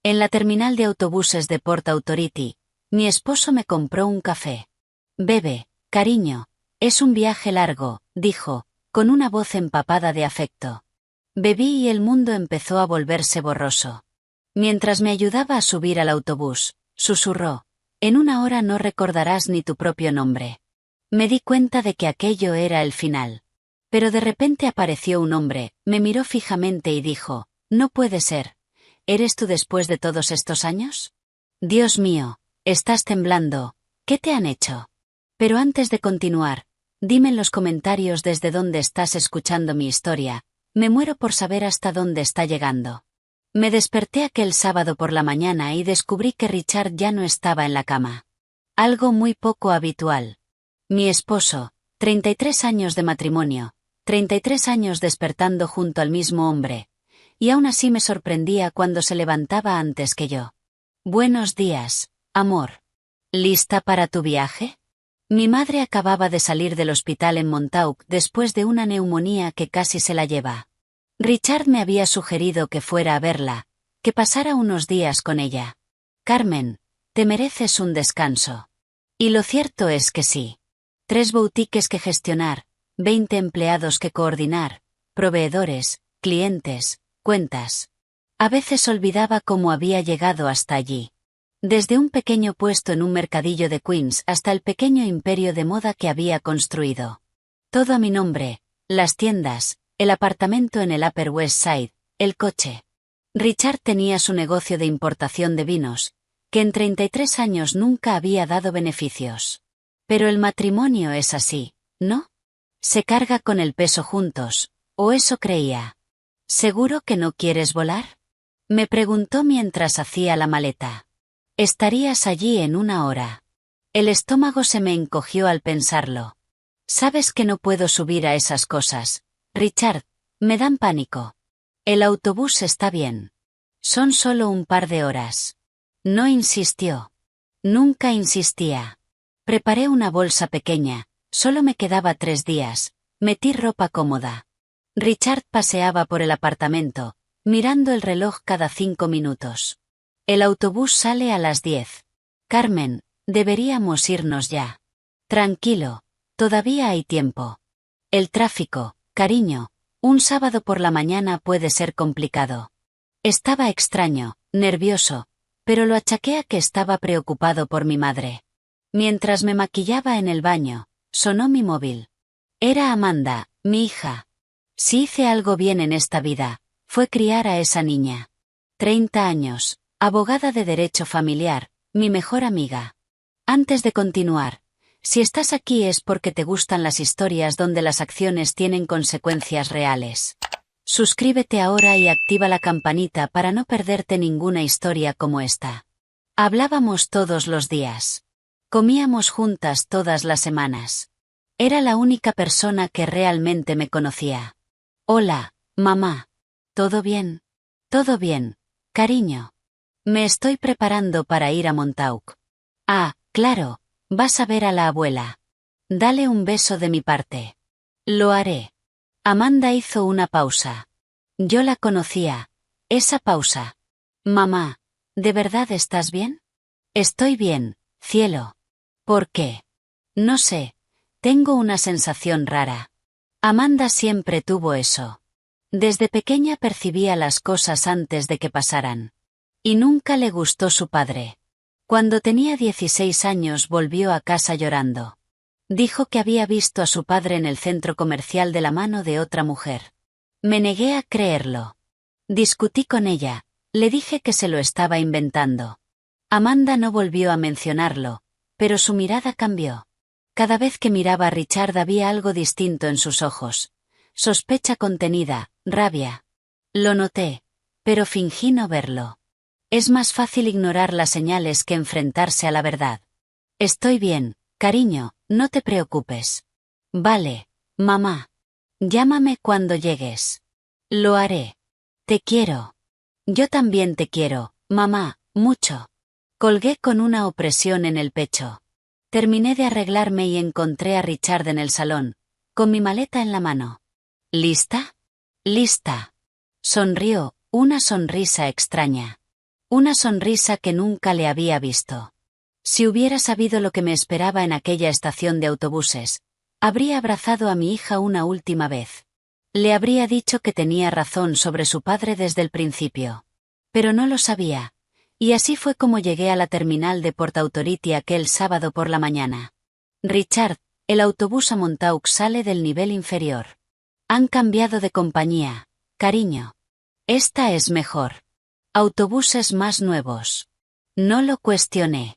En la terminal de autobuses de Port Authority, mi esposo me compró un café. Bebe, cariño, es un viaje largo, dijo, con una voz empapada de afecto. Bebí y el mundo empezó a volverse borroso. Mientras me ayudaba a subir al autobús, susurró, en una hora no recordarás ni tu propio nombre. Me di cuenta de que aquello era el final. Pero de repente apareció un hombre, me miró fijamente y dijo, no puede ser. ¿Eres tú después de todos estos años? Dios mío, estás temblando, ¿qué te han hecho? Pero antes de continuar, dime en los comentarios desde dónde estás escuchando mi historia, me muero por saber hasta dónde está llegando. Me desperté aquel sábado por la mañana y descubrí que Richard ya no estaba en la cama. Algo muy poco habitual. Mi esposo, 33 años de matrimonio, 33 años despertando junto al mismo hombre, y aún así me sorprendía cuando se levantaba antes que yo. Buenos días, amor. ¿Lista para tu viaje? Mi madre acababa de salir del hospital en Montauk después de una neumonía que casi se la lleva. Richard me había sugerido que fuera a verla, que pasara unos días con ella. Carmen, te mereces un descanso. Y lo cierto es que sí. 3 boutiques que gestionar, 20 empleados que coordinar, proveedores, clientes, cuentas. A veces olvidaba cómo había llegado hasta allí. Desde un pequeño puesto en un mercadillo de Queens hasta el pequeño imperio de moda que había construido. Todo a mi nombre, las tiendas, el apartamento en el Upper West Side, el coche. Richard tenía su negocio de importación de vinos, que en 33 años nunca había dado beneficios. Pero el matrimonio es así, ¿no? Se carga con el peso juntos, o eso creía. ¿Seguro que no quieres volar? Me preguntó mientras hacía la maleta. Estarías allí en una hora. El estómago se me encogió al pensarlo. Sabes que no puedo subir a esas cosas, Richard, me dan pánico. El autobús está bien. Son solo un par de horas. No insistió. Nunca insistía. Preparé una bolsa pequeña, solo me quedaba 3 días, metí ropa cómoda. Richard paseaba por el apartamento, mirando el reloj cada 5 minutos. El autobús sale a las 10. Carmen, deberíamos irnos ya. Tranquilo, todavía hay tiempo. El tráfico, cariño, un sábado por la mañana puede ser complicado. Estaba extraño, nervioso, pero lo achaqué a que estaba preocupado por mi madre. Mientras me maquillaba en el baño, sonó mi móvil. Era Amanda, mi hija. Si hice algo bien en esta vida, fue criar a esa niña. 30 años, abogada de derecho familiar, mi mejor amiga. Antes de continuar, si estás aquí es porque te gustan las historias donde las acciones tienen consecuencias reales. Suscríbete ahora y activa la campanita para no perderte ninguna historia como esta. Hablábamos todos los días. Comíamos juntas todas las semanas. Era la única persona que realmente me conocía. Hola, mamá. ¿Todo bien? Todo bien, cariño. Me estoy preparando para ir a Montauk. Ah, claro, vas a ver a la abuela. Dale un beso de mi parte. Lo haré. Amanda hizo una pausa. Yo la conocía. Esa pausa. Mamá, ¿de verdad estás bien? Estoy bien, cielo. ¿Por qué? No sé, tengo una sensación rara. Amanda siempre tuvo eso. Desde pequeña percibía las cosas antes de que pasaran. Y nunca le gustó su padre. Cuando tenía 16 años volvió a casa llorando. Dijo que había visto a su padre en el centro comercial de la mano de otra mujer. Me negué a creerlo. Discutí con ella, le dije que se lo estaba inventando. Amanda no volvió a mencionarlo, pero su mirada cambió. Cada vez que miraba a Richard había algo distinto en sus ojos. Sospecha contenida, rabia. Lo noté, pero fingí no verlo. Es más fácil ignorar las señales que enfrentarse a la verdad. Estoy bien, cariño, no te preocupes. Vale, mamá. Llámame cuando llegues. Lo haré. Te quiero. Yo también te quiero, mamá, mucho. Colgué con una opresión en el pecho. Terminé de arreglarme y encontré a Richard en el salón, con mi maleta en la mano. ¿Lista? Lista. Sonrió, una sonrisa extraña. Una sonrisa que nunca le había visto. Si hubiera sabido lo que me esperaba en aquella estación de autobuses, habría abrazado a mi hija una última vez. Le habría dicho que tenía razón sobre su padre desde el principio. Pero no lo sabía. Y así fue como llegué a la terminal de Port Authority aquel sábado por la mañana. Richard, el autobús a Montauk sale del nivel inferior. Han cambiado de compañía, cariño. Esta es mejor. Autobuses más nuevos. No lo cuestioné.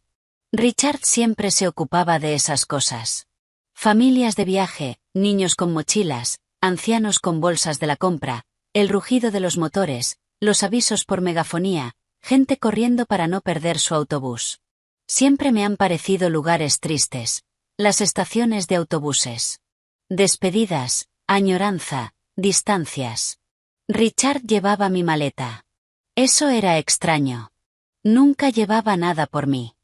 Richard siempre se ocupaba de esas cosas. Familias de viaje, niños con mochilas, ancianos con bolsas de la compra, el rugido de los motores, los avisos por megafonía, gente corriendo para no perder su autobús. Siempre me han parecido lugares tristes, las estaciones de autobuses. Despedidas, añoranza, distancias. Richard llevaba mi maleta. Eso era extraño. Nunca llevaba nada por mí.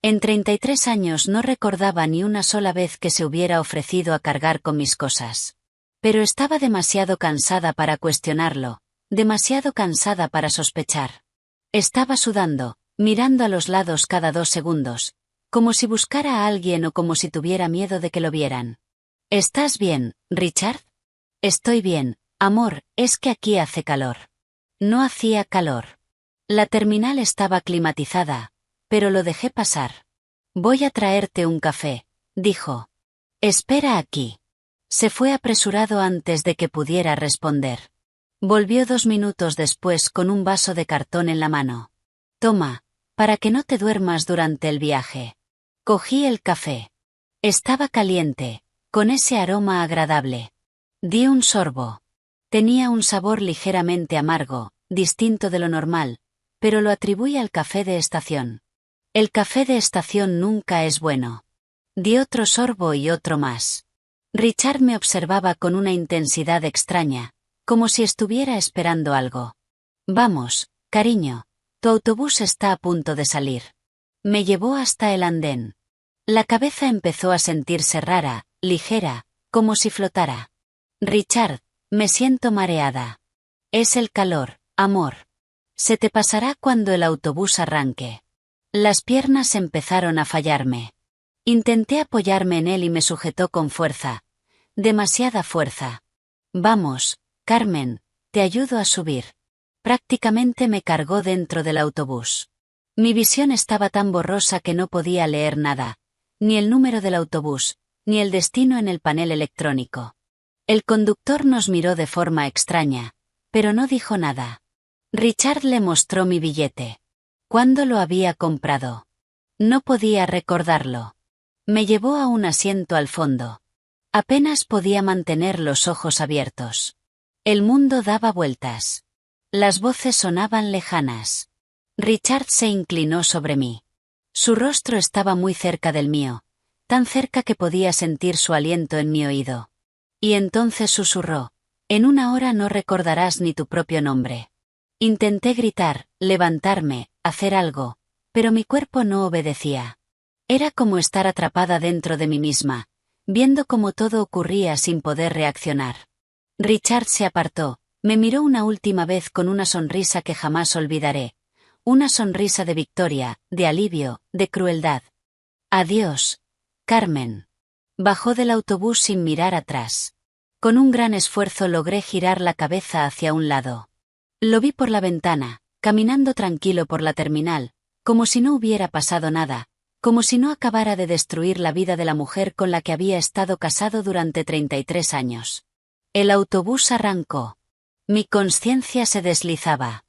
En 33 años no recordaba ni una sola vez que se hubiera ofrecido a cargar con mis cosas. Pero estaba demasiado cansada para cuestionarlo, demasiado cansada para sospechar. Estaba sudando, mirando a los lados cada 2 segundos, como si buscara a alguien o como si tuviera miedo de que lo vieran. ¿Estás bien, Richard? Estoy bien, amor, es que aquí hace calor. No hacía calor. La terminal estaba climatizada, pero lo dejé pasar. Voy a traerte un café, dijo. Espera aquí. Se fue apresurado antes de que pudiera responder. Volvió 2 minutos después con un vaso de cartón en la mano. Toma, para que no te duermas durante el viaje. Cogí el café. Estaba caliente, con ese aroma agradable. Di un sorbo. Tenía un sabor ligeramente amargo, distinto de lo normal, pero lo atribuí al café de estación. El café de estación nunca es bueno. Di otro sorbo y otro más. Richard me observaba con una intensidad extraña, como si estuviera esperando algo. Vamos, cariño, tu autobús está a punto de salir. Me llevó hasta el andén. La cabeza empezó a sentirse rara, ligera, como si flotara. Richard, me siento mareada. Es el calor, amor. Se te pasará cuando el autobús arranque. Las piernas empezaron a fallarme. Intenté apoyarme en él y me sujetó con fuerza. Demasiada fuerza. Vamos, Carmen, te ayudo a subir. Prácticamente me cargó dentro del autobús. Mi visión estaba tan borrosa que no podía leer nada, ni el número del autobús, ni el destino en el panel electrónico. El conductor nos miró de forma extraña, pero no dijo nada. Richard le mostró mi billete. ¿Cuándo lo había comprado? No podía recordarlo. Me llevó a un asiento al fondo. Apenas podía mantener los ojos abiertos. El mundo daba vueltas. Las voces sonaban lejanas. Richard se inclinó sobre mí. Su rostro estaba muy cerca del mío, tan cerca que podía sentir su aliento en mi oído. Y entonces susurró, en 1 hora no recordarás ni tu propio nombre. Intenté gritar, levantarme, hacer algo, pero mi cuerpo no obedecía. Era como estar atrapada dentro de mí misma, viendo cómo todo ocurría sin poder reaccionar. Richard se apartó, me miró una última vez con una sonrisa que jamás olvidaré, una sonrisa de victoria, de alivio, de crueldad. Adiós, Carmen. Bajó del autobús sin mirar atrás. Con un gran esfuerzo logré girar la cabeza hacia un lado. Lo vi por la ventana, caminando tranquilo por la terminal, como si no hubiera pasado nada, como si no acabara de destruir la vida de la mujer con la que había estado casado durante 33 años. El autobús arrancó. Mi conciencia se deslizaba.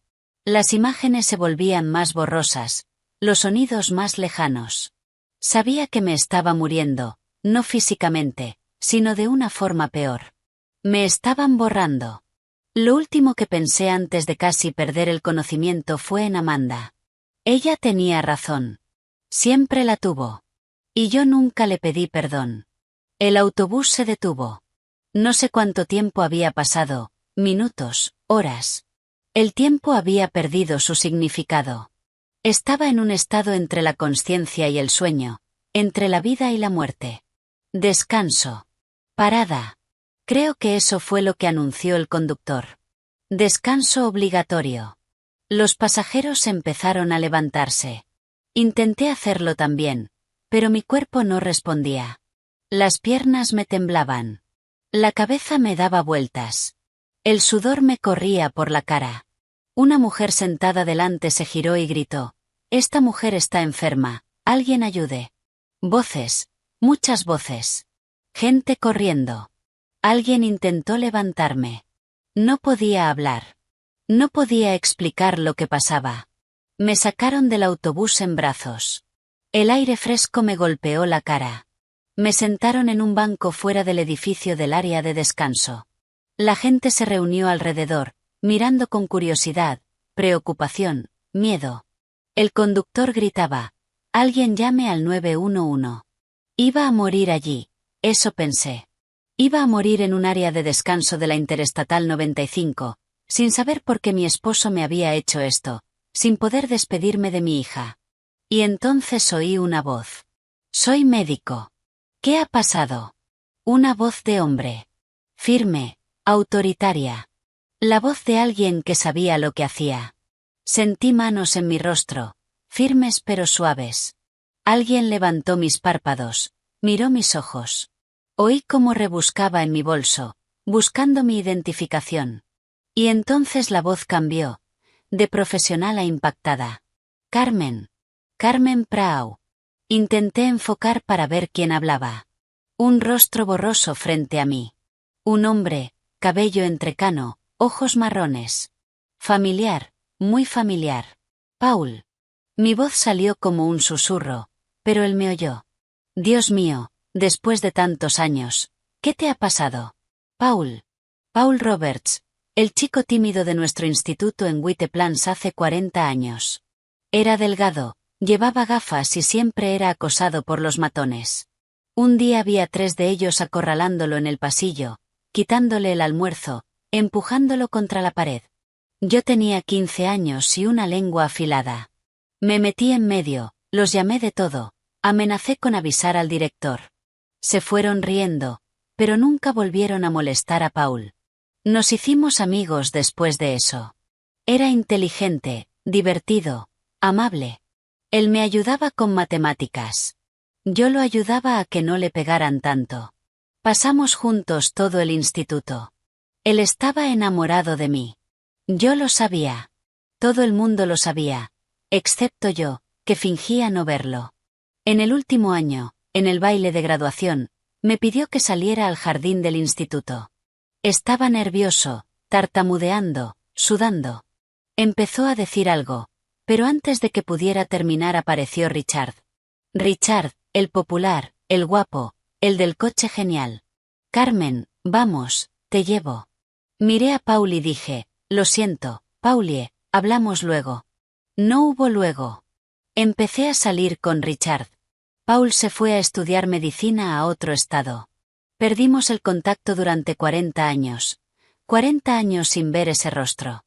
Las imágenes se volvían más borrosas, los sonidos más lejanos. Sabía que me estaba muriendo, no físicamente, sino de una forma peor. Me estaban borrando. Lo último que pensé antes de casi perder el conocimiento fue en Amanda. Ella tenía razón. Siempre la tuvo. Y yo nunca le pedí perdón. El autobús se detuvo. No sé cuánto tiempo había pasado, minutos, horas. El tiempo había perdido su significado. Estaba en un estado entre la consciencia y el sueño, entre la vida y la muerte. Descanso. Parada. Creo que eso fue lo que anunció el conductor. Descanso obligatorio. Los pasajeros empezaron a levantarse. Intenté hacerlo también, pero mi cuerpo no respondía. Las piernas me temblaban. La cabeza me daba vueltas. El sudor me corría por la cara. Una mujer sentada delante se giró y gritó: «Esta mujer está enferma, alguien ayude». Voces, muchas voces. Gente corriendo. Alguien intentó levantarme. No podía hablar. No podía explicar lo que pasaba. Me sacaron del autobús en brazos. El aire fresco me golpeó la cara. Me sentaron en un banco fuera del edificio del área de descanso. La gente se reunió alrededor, mirando con curiosidad, preocupación, miedo. El conductor gritaba: «Alguien llame al 911». Iba a morir allí, eso pensé. Iba a morir en un área de descanso de la Interestatal 95, sin saber por qué mi esposo me había hecho esto, sin poder despedirme de mi hija. Y entonces oí una voz. «Soy médico». «¿Qué ha pasado?». Una voz de hombre. Firme, autoritaria. La voz de alguien que sabía lo que hacía. Sentí manos en mi rostro, firmes pero suaves. Alguien levantó mis párpados, miró mis ojos. Oí cómo rebuscaba en mi bolso, buscando mi identificación. Y entonces la voz cambió, de profesional a impactada. «Carmen. Carmen Prau». Intenté enfocar para ver quién hablaba. Un rostro borroso frente a mí. Un hombre, cabello entrecano, ojos marrones. Familiar, muy familiar. «Paul». Mi voz salió como un susurro, pero él me oyó. «Dios mío, después de tantos años, ¿qué te ha pasado?». «Paul». Paul Roberts, el chico tímido de nuestro instituto en White Plains hace 40 años. Era delgado, llevaba gafas y siempre era acosado por los matones. Un día había 3 de ellos acorralándolo en el pasillo, quitándole el almuerzo, empujándolo contra la pared. Yo tenía 15 años y una lengua afilada. Me metí en medio, los llamé de todo, amenacé con avisar al director. Se fueron riendo, pero nunca volvieron a molestar a Paul. Nos hicimos amigos después de eso. Era inteligente, divertido, amable. Él me ayudaba con matemáticas. Yo lo ayudaba a que no le pegaran tanto. Pasamos juntos todo el instituto. Él estaba enamorado de mí. Yo lo sabía. Todo el mundo lo sabía, excepto yo, que fingía no verlo. En el último año, en el baile de graduación, me pidió que saliera al jardín del instituto. Estaba nervioso, tartamudeando, sudando. Empezó a decir algo, pero antes de que pudiera terminar apareció Richard. Richard, el popular, el guapo, el del coche genial. «Carmen, vamos, te llevo». Miré a Paul y dije: «Lo siento, Paulie, hablamos luego». No hubo luego. Empecé a salir con Richard. Paul se fue a estudiar medicina a otro estado. Perdimos el contacto durante 40 años. 40 años sin ver ese rostro.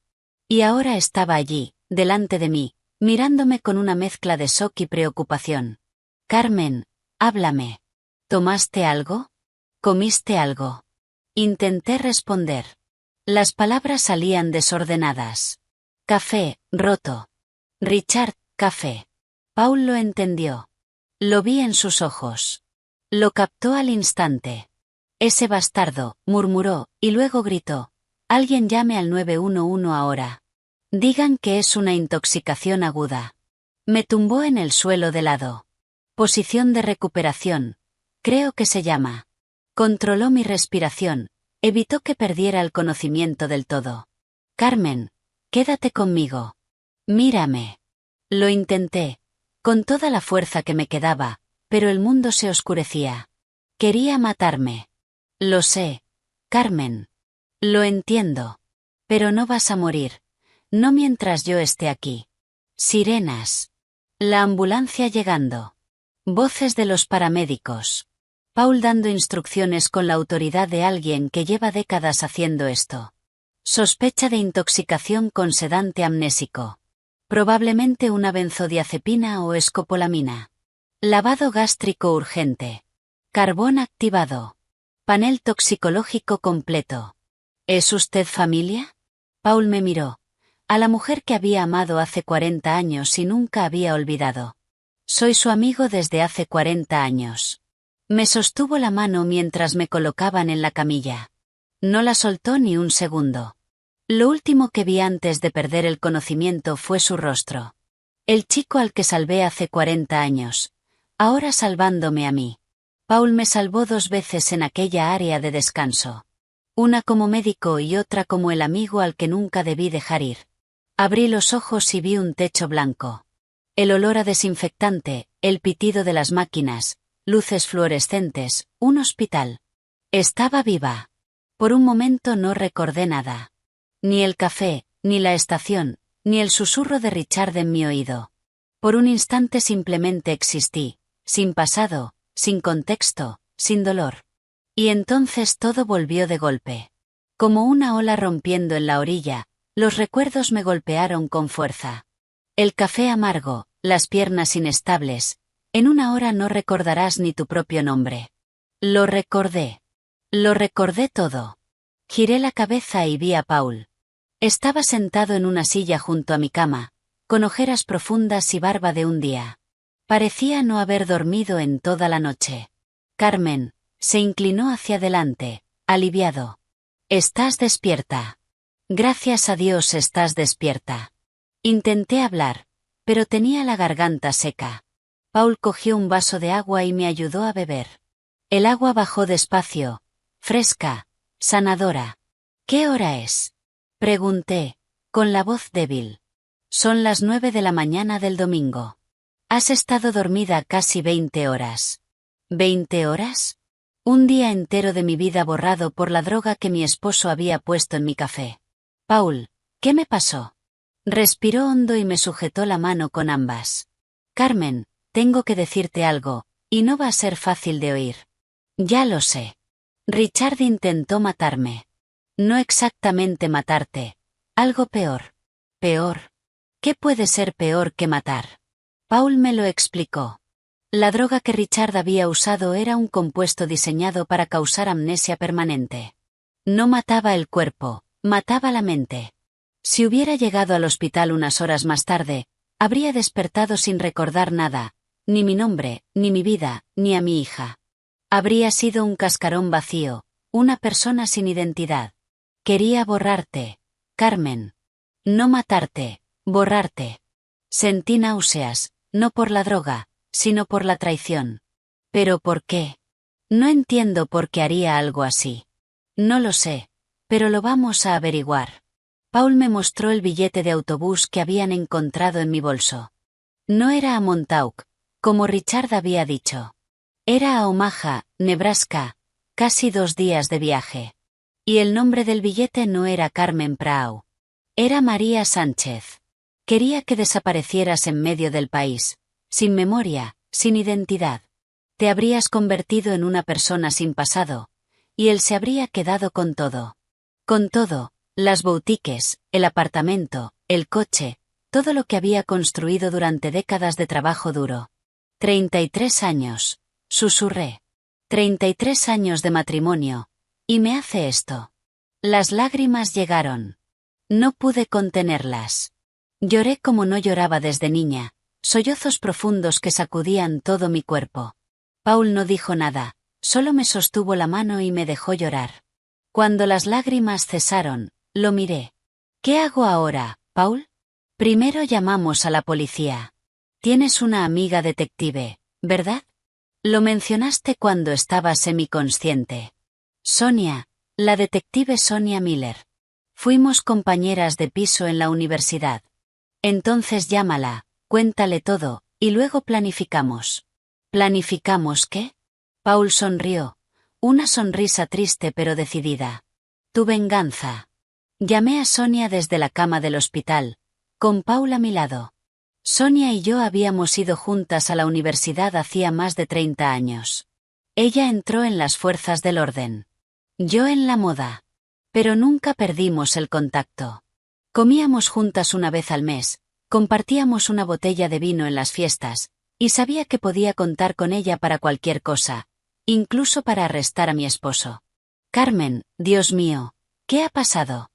Y ahora estaba allí, delante de mí, mirándome con una mezcla de shock y preocupación. «Carmen, háblame. ¿Tomaste algo? ¿Comiste algo?». Intenté responder. Las palabras salían desordenadas. «Café, roto». «Richard, café». Paul lo entendió. Lo vi en sus ojos. Lo captó al instante. «Ese bastardo», murmuró, y luego gritó: «Alguien llame al 911 ahora. Digan que es una intoxicación aguda». Me tumbó en el suelo de lado. Posición de recuperación, creo que se llama. Controló mi respiración, evitó que perdiera el conocimiento del todo. «Carmen, quédate conmigo. Mírame». Lo intenté, con toda la fuerza que me quedaba, pero el mundo se oscurecía. Quería matarme. «Lo sé, Carmen. Lo entiendo. Pero no vas a morir. No mientras yo esté aquí». Sirenas. La ambulancia llegando. Voces de los paramédicos. Paul dando instrucciones con la autoridad de alguien que lleva décadas haciendo esto. Sospecha de intoxicación con sedante amnésico. Probablemente una benzodiazepina o escopolamina. Lavado gástrico urgente. Carbón activado. Panel toxicológico completo. ¿Es usted familia? Paul me miró. a la mujer que había amado hace 40 años y nunca había olvidado. Soy su amigo desde hace 40 años. Me sostuvo la mano mientras me colocaban en la camilla. No la soltó ni un segundo. Lo último que vi antes de perder el conocimiento fue su rostro. El chico al que salvé hace 40 años. Ahora salvándome a mí. Paul me salvó 2 veces en aquella área de descanso. Una como médico y otra como el amigo al que nunca debí dejar ir. Abrí los ojos y vi un techo blanco. El olor a desinfectante, el pitido de las máquinas, luces fluorescentes, un hospital. Estaba viva. Por un momento no recordé nada. Ni el café, ni la estación, ni el susurro de Richard en mi oído. Por un instante simplemente existí, sin pasado, sin contexto, sin dolor. Y entonces todo volvió de golpe. Como una ola rompiendo en la orilla, los recuerdos me golpearon con fuerza. El café amargo, las piernas inestables. En una hora no recordarás ni tu propio nombre. Lo recordé. Lo recordé todo. Giré la cabeza y vi a Paul. Estaba sentado en una silla junto a mi cama, con ojeras profundas y barba de un día. Parecía no haber dormido en toda la noche. Carmen, se inclinó hacia adelante, aliviado. ¿Estás despierta? Gracias a Dios estás despierta. Intenté hablar, pero tenía la garganta seca. Paul cogió un vaso de agua y me ayudó a beber. El agua bajó despacio, fresca, sanadora. ¿Qué hora es? Pregunté, con la voz débil. Son las 9 de la mañana del domingo. Has estado dormida casi 20 horas. ¿20 horas? Un día entero de mi vida borrado por la droga que mi esposo había puesto en mi café. Paul, ¿qué me pasó? Respiró hondo y me sujetó la mano con ambas. Carmen, tengo que decirte algo, y no va a ser fácil de oír. Ya lo sé. Richard intentó matarme. No exactamente matarte. Algo peor. ¿Peor? ¿Qué puede ser peor que matar? Paul me lo explicó. La droga que Richard había usado era un compuesto diseñado para causar amnesia permanente. No mataba el cuerpo, mataba la mente. Si hubiera llegado al hospital unas horas más tarde, habría despertado sin recordar nada, ni mi nombre, ni mi vida, ni a mi hija. Habría sido un cascarón vacío, una persona sin identidad. Quería borrarte, Carmen. No matarte, borrarte. Sentí náuseas, no por la droga, sino por la traición. ¿Pero por qué? No entiendo por qué haría algo así. No lo sé, pero lo vamos a averiguar. Paul me mostró el billete de autobús que habían encontrado en mi bolso. No era a Montauk, como Richard había dicho. Era a Omaha, Nebraska, casi 2 días de viaje. Y el nombre del billete no era Carmen Prau. Era María Sánchez. Quería que desaparecieras en medio del país, sin memoria, sin identidad. Te habrías convertido en una persona sin pasado, y él se habría quedado con todo. Con todo, las boutiques, el apartamento, el coche, todo lo que había construido durante décadas de trabajo duro. 33 años, susurré. 33 años de matrimonio, y me hace esto. Las lágrimas llegaron. No pude contenerlas. Lloré como no lloraba desde niña, sollozos profundos que sacudían todo mi cuerpo. Paul no dijo nada, solo me sostuvo la mano y me dejó llorar. Cuando las lágrimas cesaron, lo miré. ¿Qué hago ahora, Paul? Primero llamamos a la policía. Tienes una amiga detective, ¿verdad? Lo mencionaste cuando estaba semiconsciente. Sonia, la detective Sonia Miller. Fuimos compañeras de piso en la universidad. Entonces llámala, cuéntale todo, y luego planificamos. ¿Planificamos qué? Paul sonrió, una sonrisa triste pero decidida. Tu venganza. Llamé a Sonia desde la cama del hospital, con Paul a mi lado. Sonia y yo habíamos ido juntas a la universidad hacía más de 30 años. Ella entró en las fuerzas del orden. Yo en la moda. Pero nunca perdimos el contacto. Comíamos juntas una vez al mes, compartíamos una botella de vino en las fiestas, y sabía que podía contar con ella para cualquier cosa, incluso para arrestar a mi esposo. Carmen, Dios mío, ¿qué ha pasado?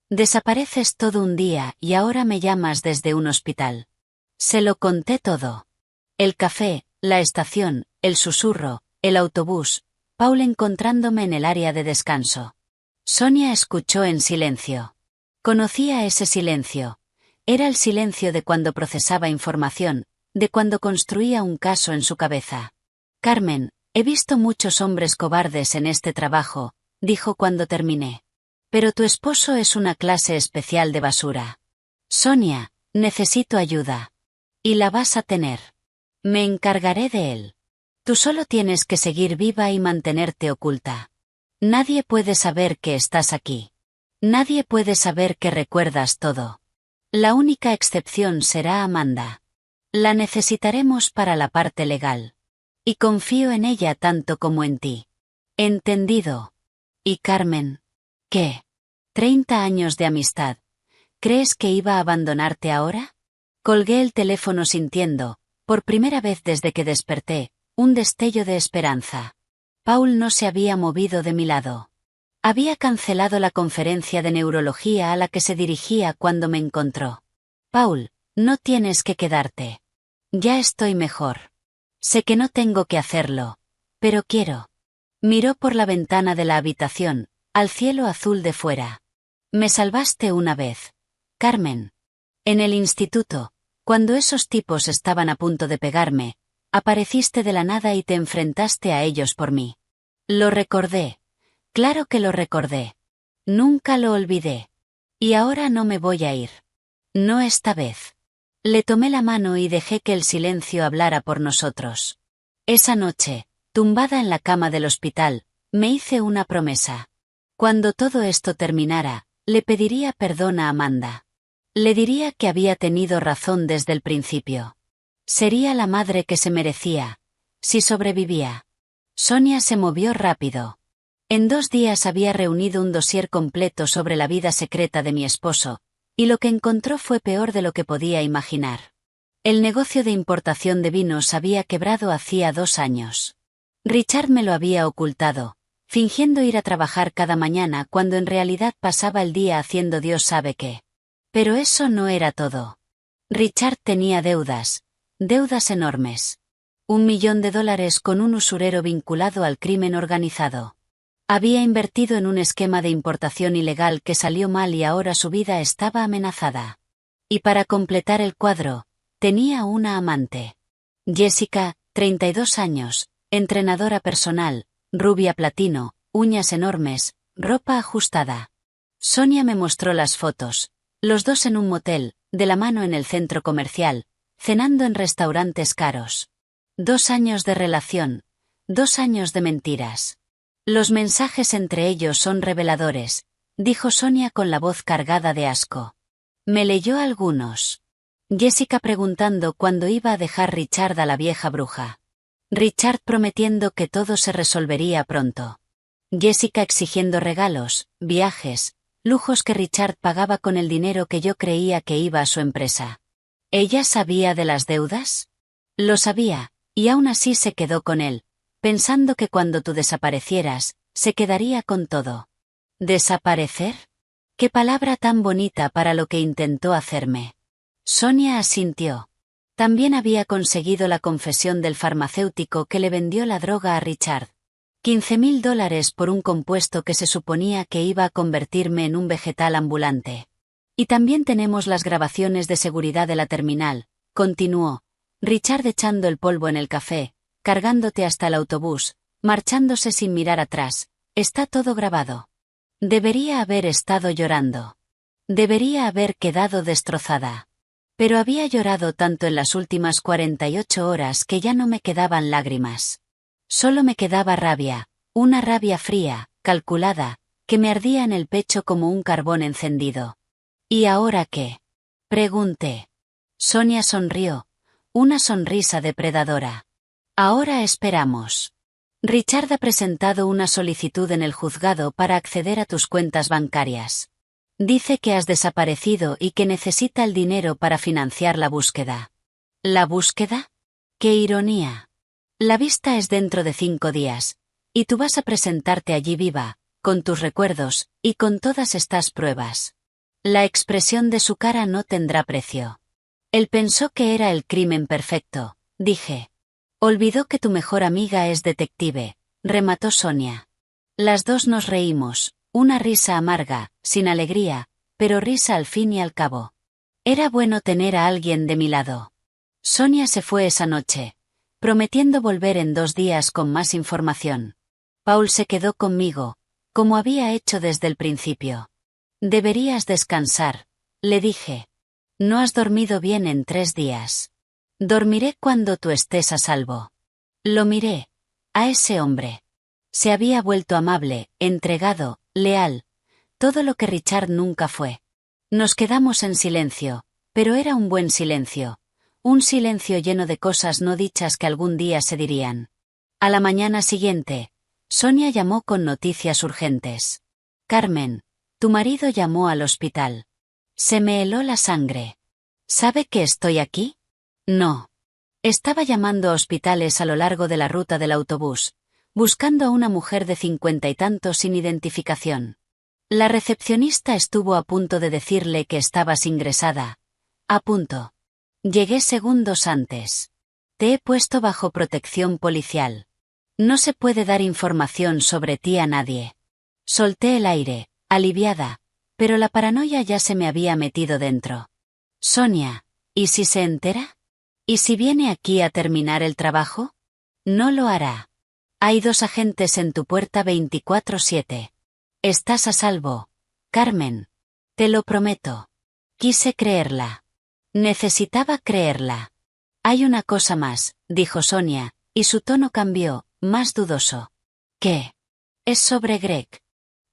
Desapareces todo un día y ahora me llamas desde un hospital. Se lo conté todo. El café, la estación, el susurro, el autobús, Paul encontrándome en el área de descanso. Sonia escuchó en silencio. Conocía ese silencio. Era el silencio de cuando procesaba información, de cuando construía un caso en su cabeza. Carmen, he visto muchos hombres cobardes en este trabajo, dijo cuando terminé. Pero tu esposo es una clase especial de basura. Sonia, necesito ayuda. Y la vas a tener. Me encargaré de él. Tú solo tienes que seguir viva y mantenerte oculta. Nadie puede saber que estás aquí. Nadie puede saber que recuerdas todo. La única excepción será Amanda. La necesitaremos para la parte legal. Y confío en ella tanto como en ti. ¿Entendido? ¿Y Carmen? ¿Qué? 30 años de amistad. ¿Crees que iba a abandonarte ahora? Colgué el teléfono sintiendo, por primera vez desde que desperté, un destello de esperanza. Paul no se había movido de mi lado. Había cancelado la conferencia de neurología a la que se dirigía cuando me encontró. Paul, no tienes que quedarte. Ya estoy mejor. Sé que no tengo que hacerlo, pero quiero. Miró por la ventana de la habitación, al cielo azul de fuera. Me salvaste una vez, Carmen. En el instituto, cuando esos tipos estaban a punto de pegarme, apareciste de la nada y te enfrentaste a ellos por mí. Lo recordé. Claro que lo recordé. Nunca lo olvidé. Y ahora no me voy a ir. No esta vez. Le tomé la mano y dejé que el silencio hablara por nosotros. Esa noche, tumbada en la cama del hospital, me hice una promesa. Cuando todo esto terminara, le pediría perdón a Amanda. Le diría que había tenido razón desde el principio. Sería la madre que se merecía, si sobrevivía. Sonia se movió rápido. En 2 días había reunido un dossier completo sobre la vida secreta de mi esposo, y lo que encontró fue peor de lo que podía imaginar. El negocio de importación de vinos había quebrado hacía 2 años. Richard me lo había ocultado, fingiendo ir a trabajar cada mañana cuando en realidad pasaba el día haciendo Dios sabe qué. Pero eso no era todo. Richard tenía deudas enormes. $1 millón con un usurero vinculado al crimen organizado. Había invertido en un esquema de importación ilegal que salió mal y ahora su vida estaba amenazada. Y para completar el cuadro, tenía una amante. Jessica, 32 años, entrenadora personal, rubia platino, uñas enormes, ropa ajustada. Sonia me mostró las fotos, los dos en un motel, de la mano en el centro comercial, cenando en restaurantes caros. 2 años de relación, 2 años de mentiras. Los mensajes entre ellos son reveladores, dijo Sonia con la voz cargada de asco. Me leyó algunos. Jessica preguntando cuándo iba a dejar Richard a la vieja bruja. Richard prometiendo que todo se resolvería pronto. Jessica exigiendo regalos, viajes, lujos que Richard pagaba con el dinero que yo creía que iba a su empresa. ¿Ella sabía de las deudas? Lo sabía, y aún así se quedó con él, pensando que cuando tú desaparecieras, se quedaría con todo. ¿Desaparecer? ¡Qué palabra tan bonita para lo que intentó hacerme! Sonia asintió. También había conseguido la confesión del farmacéutico que le vendió la droga a Richard. $15.000 por un compuesto que se suponía que iba a convertirme en un vegetal ambulante. Y también tenemos las grabaciones de seguridad de la terminal, continuó, Richard echando el polvo en el café, cargándote hasta el autobús, marchándose sin mirar atrás, está todo grabado. Debería haber estado llorando. Debería haber quedado destrozada. Pero había llorado tanto en las últimas 48 horas que ya no me quedaban lágrimas. Solo me quedaba rabia, una rabia fría, calculada, que me ardía en el pecho como un carbón encendido. ¿Y ahora qué? Pregunté. Sonia sonrió, una sonrisa depredadora. Ahora esperamos. Richard ha presentado una solicitud en el juzgado para acceder a tus cuentas bancarias. Dice que has desaparecido y que necesita el dinero para financiar la búsqueda. ¿La búsqueda? ¡Qué ironía! La vista es dentro de 5 días, y tú vas a presentarte allí viva, con tus recuerdos, y con todas estas pruebas. La expresión de su cara no tendrá precio. Él pensó que era el crimen perfecto, dije. Olvidó que tu mejor amiga es detective, remató Sonia. Las dos nos reímos, una risa amarga, sin alegría, pero risa al fin y al cabo. Era bueno tener a alguien de mi lado. Sonia se fue esa noche, prometiendo volver en 2 días con más información. Paul se quedó conmigo, como había hecho desde el principio. Deberías descansar, le dije. No has dormido bien en 3 días. Dormiré cuando tú estés a salvo. Lo miré. A ese hombre. Se había vuelto amable, entregado, leal. Todo lo que Richard nunca fue. Nos quedamos en silencio, pero era un buen silencio. Un silencio lleno de cosas no dichas que algún día se dirían. A la mañana siguiente, Sonia llamó con noticias urgentes. Carmen, tu marido llamó al hospital. Se me heló la sangre. ¿Sabe que estoy aquí? No. Estaba llamando a hospitales a lo largo de la ruta del autobús, buscando a una mujer de 50 y tantos sin identificación. La recepcionista estuvo a punto de decirle que estabas ingresada. A punto. Llegué segundos antes. Te he puesto bajo protección policial. No se puede dar información sobre ti a nadie. Solté el aire, aliviada, pero la paranoia ya se me había metido dentro. Sonia, ¿y si se entera? ¿Y si viene aquí a terminar el trabajo? No lo hará. Hay 2 agentes en tu puerta 24/7. Estás a salvo, Carmen. Te lo prometo. Quise creerla. Necesitaba creerla. Hay una cosa más, dijo Sonia, y su tono cambió, más dudoso. ¿Qué? Es sobre Greg.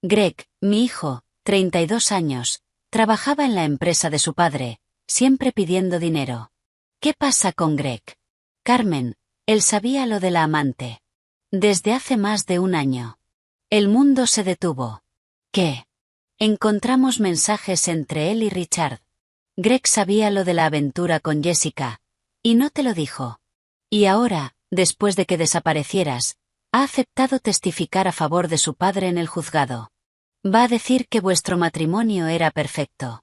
Greg, mi hijo, 32 años, trabajaba en la empresa de su padre, siempre pidiendo dinero. ¿Qué pasa con Greg? Carmen, él sabía lo de la amante. Desde hace más de 1 año. El mundo se detuvo. ¿Qué? Encontramos mensajes entre él y Richard. Greg sabía lo de la aventura con Jessica, y no te lo dijo. Y ahora, después de que desaparecieras, ha aceptado testificar a favor de su padre en el juzgado. Va a decir que vuestro matrimonio era perfecto.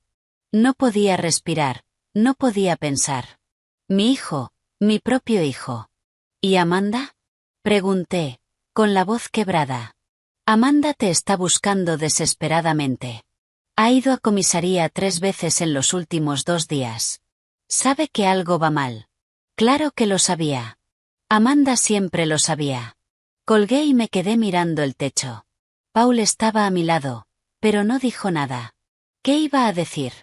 No podía respirar, no podía pensar. Mi hijo, mi propio hijo. ¿Y Amanda? Pregunté, con la voz quebrada. Amanda te está buscando desesperadamente. Ha ido a comisaría 3 veces en los últimos 2 días. Sabe que algo va mal. Claro que lo sabía. Amanda siempre lo sabía. Colgué y me quedé mirando el techo. Paul estaba a mi lado, pero no dijo nada. ¿Qué iba a decir?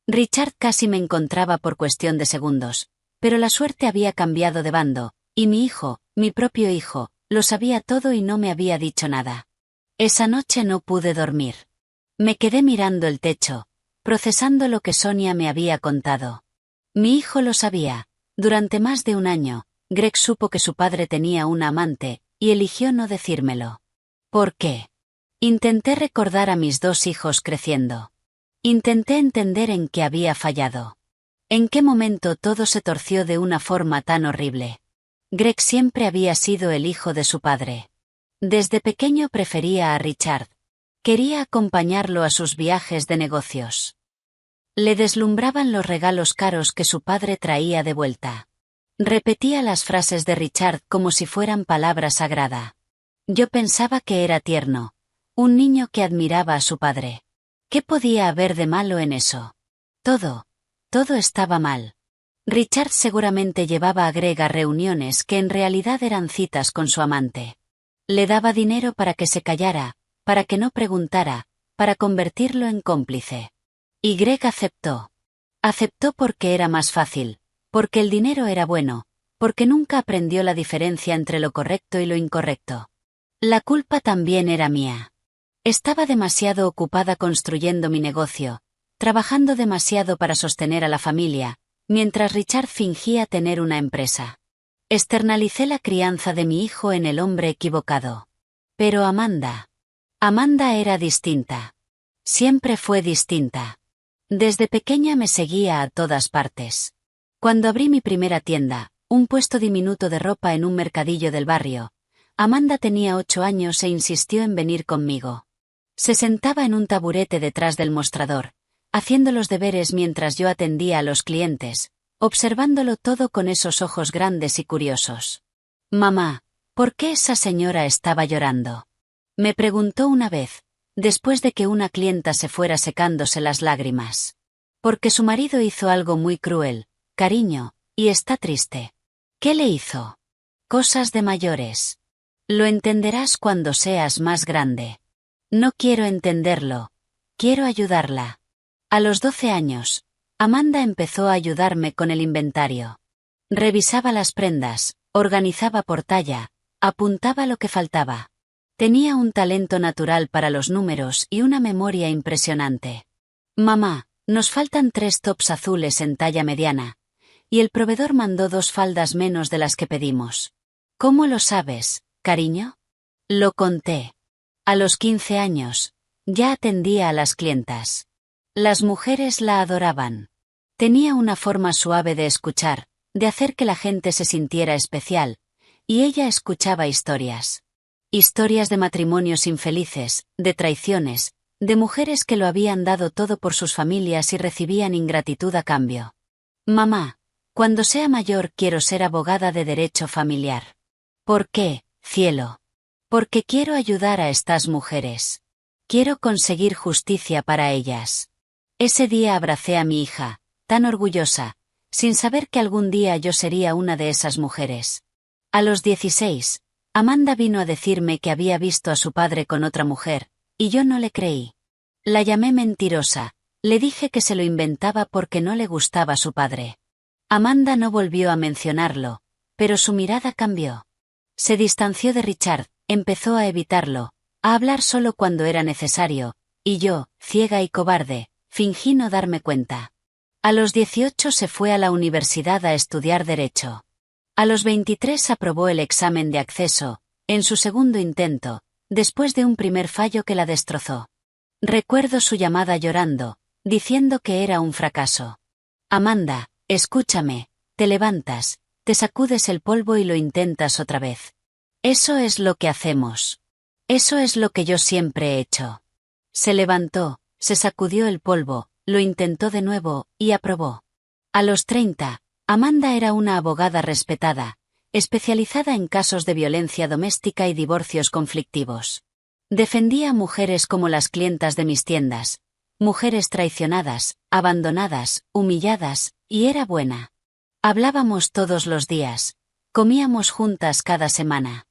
Richard casi me encontraba por cuestión de segundos, pero la suerte había cambiado de bando, y mi hijo, mi propio hijo, lo sabía todo y no me había dicho nada. Esa noche no pude dormir. Me quedé mirando el techo, procesando lo que Sonia me había contado. Mi hijo lo sabía. Durante más de 1 año, Greg supo que su padre tenía una amante, y eligió no decírmelo. ¿Por qué? Intenté recordar a mis 2 hijos creciendo. Intenté entender en qué había fallado. ¿En qué momento todo se torció de una forma tan horrible? Greg siempre había sido el hijo de su padre. Desde pequeño prefería a Richard. Quería acompañarlo a sus viajes de negocios. Le deslumbraban los regalos caros que su padre traía de vuelta. Repetía las frases de Richard como si fueran palabra sagrada. Yo pensaba que era tierno, un niño que admiraba a su padre. ¿Qué podía haber de malo en eso? Todo estaba mal. Richard seguramente llevaba a Greg a reuniones que en realidad eran citas con su amante. Le daba dinero para que se callara, para que no preguntara, para convertirlo en cómplice. Y Greg aceptó. Aceptó porque era más fácil, porque el dinero era bueno, porque nunca aprendió la diferencia entre lo correcto y lo incorrecto. La culpa también era mía. Estaba demasiado ocupada construyendo mi negocio, trabajando demasiado para sostener a la familia, mientras Richard fingía tener una empresa. Externalicé la crianza de mi hijo en el hombre equivocado. Pero Amanda era distinta. Siempre fue distinta. Desde pequeña me seguía a todas partes. Cuando abrí mi primera tienda, un puesto diminuto de ropa en un mercadillo del barrio, Amanda tenía 8 años e insistió en venir conmigo. Se sentaba en un taburete detrás del mostrador, haciendo los deberes mientras yo atendía a los clientes, observándolo todo con esos ojos grandes y curiosos. «Mamá, ¿por qué esa señora estaba llorando?», me preguntó una vez, después de que una clienta se fuera secándose las lágrimas. «Porque su marido hizo algo muy cruel, cariño, y está triste». «¿Qué le hizo?». «Cosas de mayores. Lo entenderás cuando seas más grande». «No quiero entenderlo. Quiero ayudarla». A los 12 años, Amanda empezó a ayudarme con el inventario. Revisaba las prendas, organizaba por talla, apuntaba lo que faltaba. Tenía un talento natural para los números y una memoria impresionante. «Mamá, nos faltan 3 tops azules en talla mediana, y el proveedor mandó 2 faldas menos de las que pedimos». «¿Cómo lo sabes, cariño?». Lo conté. A los 15 años, ya atendía a las clientas. Las mujeres la adoraban. Tenía una forma suave de escuchar, de hacer que la gente se sintiera especial, y ella escuchaba historias. Historias de matrimonios infelices, de traiciones, de mujeres que lo habían dado todo por sus familias y recibían ingratitud a cambio. «Mamá, cuando sea mayor quiero ser abogada de derecho familiar». «¿Por qué, cielo?». «Porque quiero ayudar a estas mujeres. Quiero conseguir justicia para ellas». Ese día abracé a mi hija, tan orgullosa, sin saber que algún día yo sería una de esas mujeres. A los 16, Amanda vino a decirme que había visto a su padre con otra mujer, y yo no le creí. La llamé mentirosa, le dije que se lo inventaba porque no le gustaba su padre. Amanda no volvió a mencionarlo, pero su mirada cambió. Se distanció de Richard, empezó a evitarlo, a hablar solo cuando era necesario, y yo, ciega y cobarde, fingí no darme cuenta. A los 18 se fue a la universidad a estudiar Derecho. A los 23 aprobó el examen de acceso, en su segundo intento, después de un primer fallo que la destrozó. Recuerdo su llamada llorando, diciendo que era un fracaso. «Amanda, escúchame», te levantas, te sacudes el polvo y lo intentas otra vez. Eso es lo que hacemos. Eso es lo que yo siempre he hecho. Se levantó, se sacudió el polvo, lo intentó de nuevo, y aprobó. A los 30, Amanda era una abogada respetada, especializada en casos de violencia doméstica y divorcios conflictivos. Defendía a mujeres como las clientas de mis tiendas, mujeres traicionadas, abandonadas, humilladas, y era buena. Hablábamos todos los días, comíamos juntas cada semana.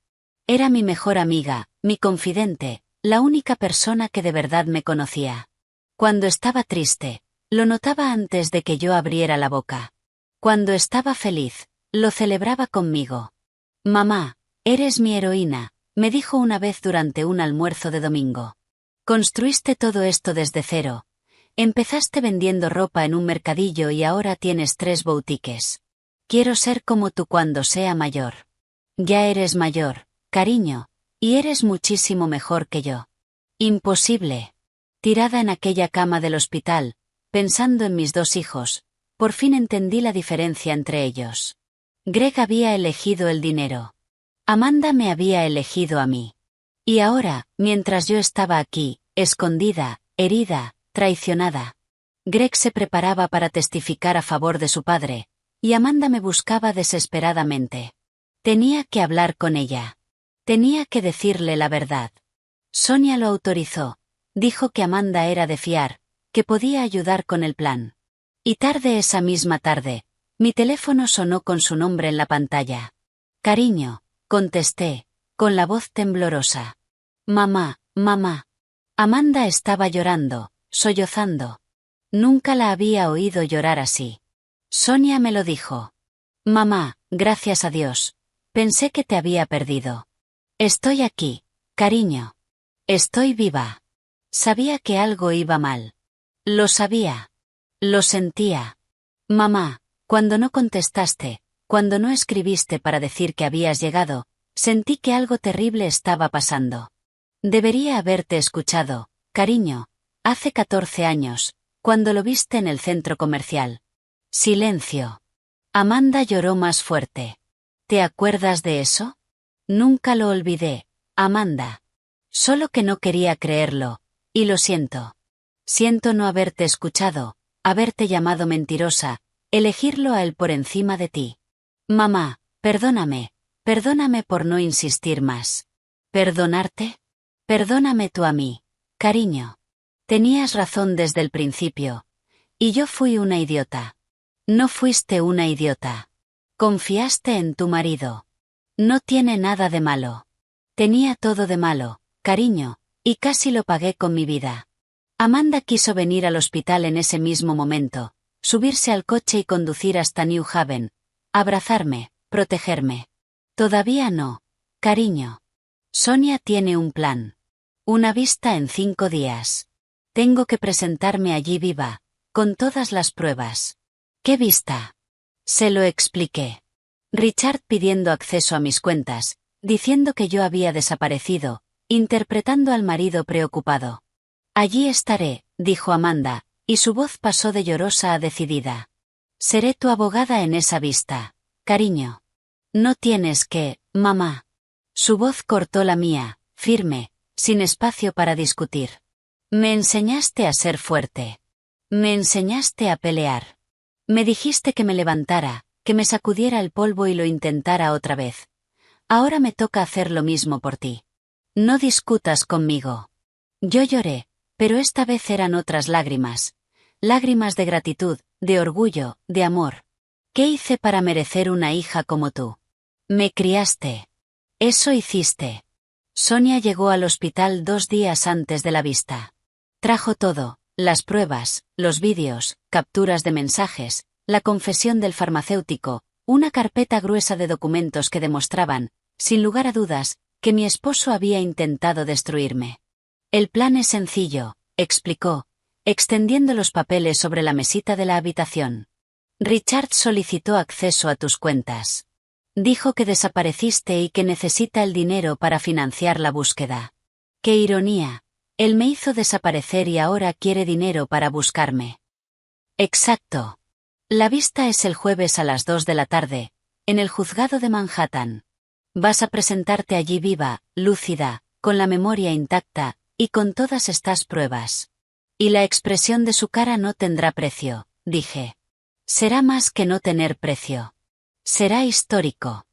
Era mi mejor amiga, mi confidente, la única persona que de verdad me conocía. Cuando estaba triste, lo notaba antes de que yo abriera la boca. Cuando estaba feliz, lo celebraba conmigo. «Mamá, eres mi heroína», me dijo una vez durante un almuerzo de domingo. «Construiste todo esto desde cero. Empezaste vendiendo ropa en un mercadillo y ahora tienes 3 boutiques. Quiero ser como tú cuando sea mayor». «Ya eres mayor, cariño, y eres muchísimo mejor que yo». «Imposible». Tirada en aquella cama del hospital, pensando en mis 2 hijos, por fin entendí la diferencia entre ellos. Greg había elegido el dinero. Amanda me había elegido a mí. Y ahora, mientras yo estaba aquí, escondida, herida, traicionada, Greg se preparaba para testificar a favor de su padre, y Amanda me buscaba desesperadamente. Tenía que hablar con ella. Tenía que decirle la verdad. Sonia lo autorizó. Dijo que Amanda era de fiar, que podía ayudar con el plan. Y tarde esa misma tarde, mi teléfono sonó con su nombre en la pantalla. «Cariño», contesté, con la voz temblorosa. «Mamá, mamá». Amanda estaba llorando, sollozando. Nunca la había oído llorar así. Sonia me lo dijo. «Mamá, gracias a Dios. Pensé que te había perdido. Estoy aquí, cariño. Estoy viva». Sabía que algo iba mal. Lo sabía. Lo sentía. «Mamá, cuando no contestaste, cuando no escribiste para decir que habías llegado, sentí que algo terrible estaba pasando. Debería haberte escuchado, cariño, hace 14 años, cuando lo viste en el centro comercial». Silencio. Amanda lloró más fuerte. «¿Te acuerdas de eso?». «Nunca lo olvidé, Amanda. Solo que no quería creerlo. Y lo siento». Siento no haberte escuchado, haberte llamado mentirosa, elegirlo a él por encima de ti. Mamá, perdóname por no insistir más. ¿Perdonarte? Perdóname tú a mí, cariño. Tenías razón desde el principio. Y yo fui una idiota. No fuiste una idiota. Confiaste en tu marido. No tiene nada de malo. Tenía todo de malo, cariño, y casi lo pagué con mi vida. Amanda quiso venir al hospital en ese mismo momento, subirse al coche y conducir hasta New Haven, abrazarme, protegerme. Todavía no, cariño. Sonia tiene un plan. Una vista en 5 días. Tengo que presentarme allí viva, con todas las pruebas. ¿Qué vista? Se lo expliqué. Richard pidiendo acceso a mis cuentas, diciendo que yo había desaparecido, interpretando al marido preocupado. Allí estaré, dijo Amanda, y su voz pasó de llorosa a decidida. Seré tu abogada en esa vista, cariño. No tienes que, mamá. Su voz cortó la mía, firme, sin espacio para discutir. Me enseñaste a ser fuerte. Me enseñaste a pelear. Me dijiste que me levantara, que me sacudiera el polvo y lo intentara otra vez. Ahora me toca hacer lo mismo por ti. No discutas conmigo. Yo lloré, pero esta vez eran otras lágrimas. Lágrimas de gratitud, de orgullo, de amor. ¿Qué hice para merecer una hija como tú? Me criaste. Eso hiciste. Sonia llegó al hospital 2 días antes de la vista. Trajo todo, las pruebas, los vídeos, capturas de mensajes, la confesión del farmacéutico, una carpeta gruesa de documentos que demostraban, sin lugar a dudas, que mi esposo había intentado destruirme. El plan es sencillo, explicó, extendiendo los papeles sobre la mesita de la habitación. Richard solicitó acceso a tus cuentas. Dijo que desapareciste y que necesita el dinero para financiar la búsqueda. ¡Qué ironía! Él me hizo desaparecer y ahora quiere dinero para buscarme. Exacto. La vista es el jueves a las 2 de la tarde, en el juzgado de Manhattan. Vas a presentarte allí viva, lúcida, con la memoria intacta, y con todas estas pruebas. Y la expresión de su cara no tendrá precio, dije. Será más que no tener precio. Será histórico.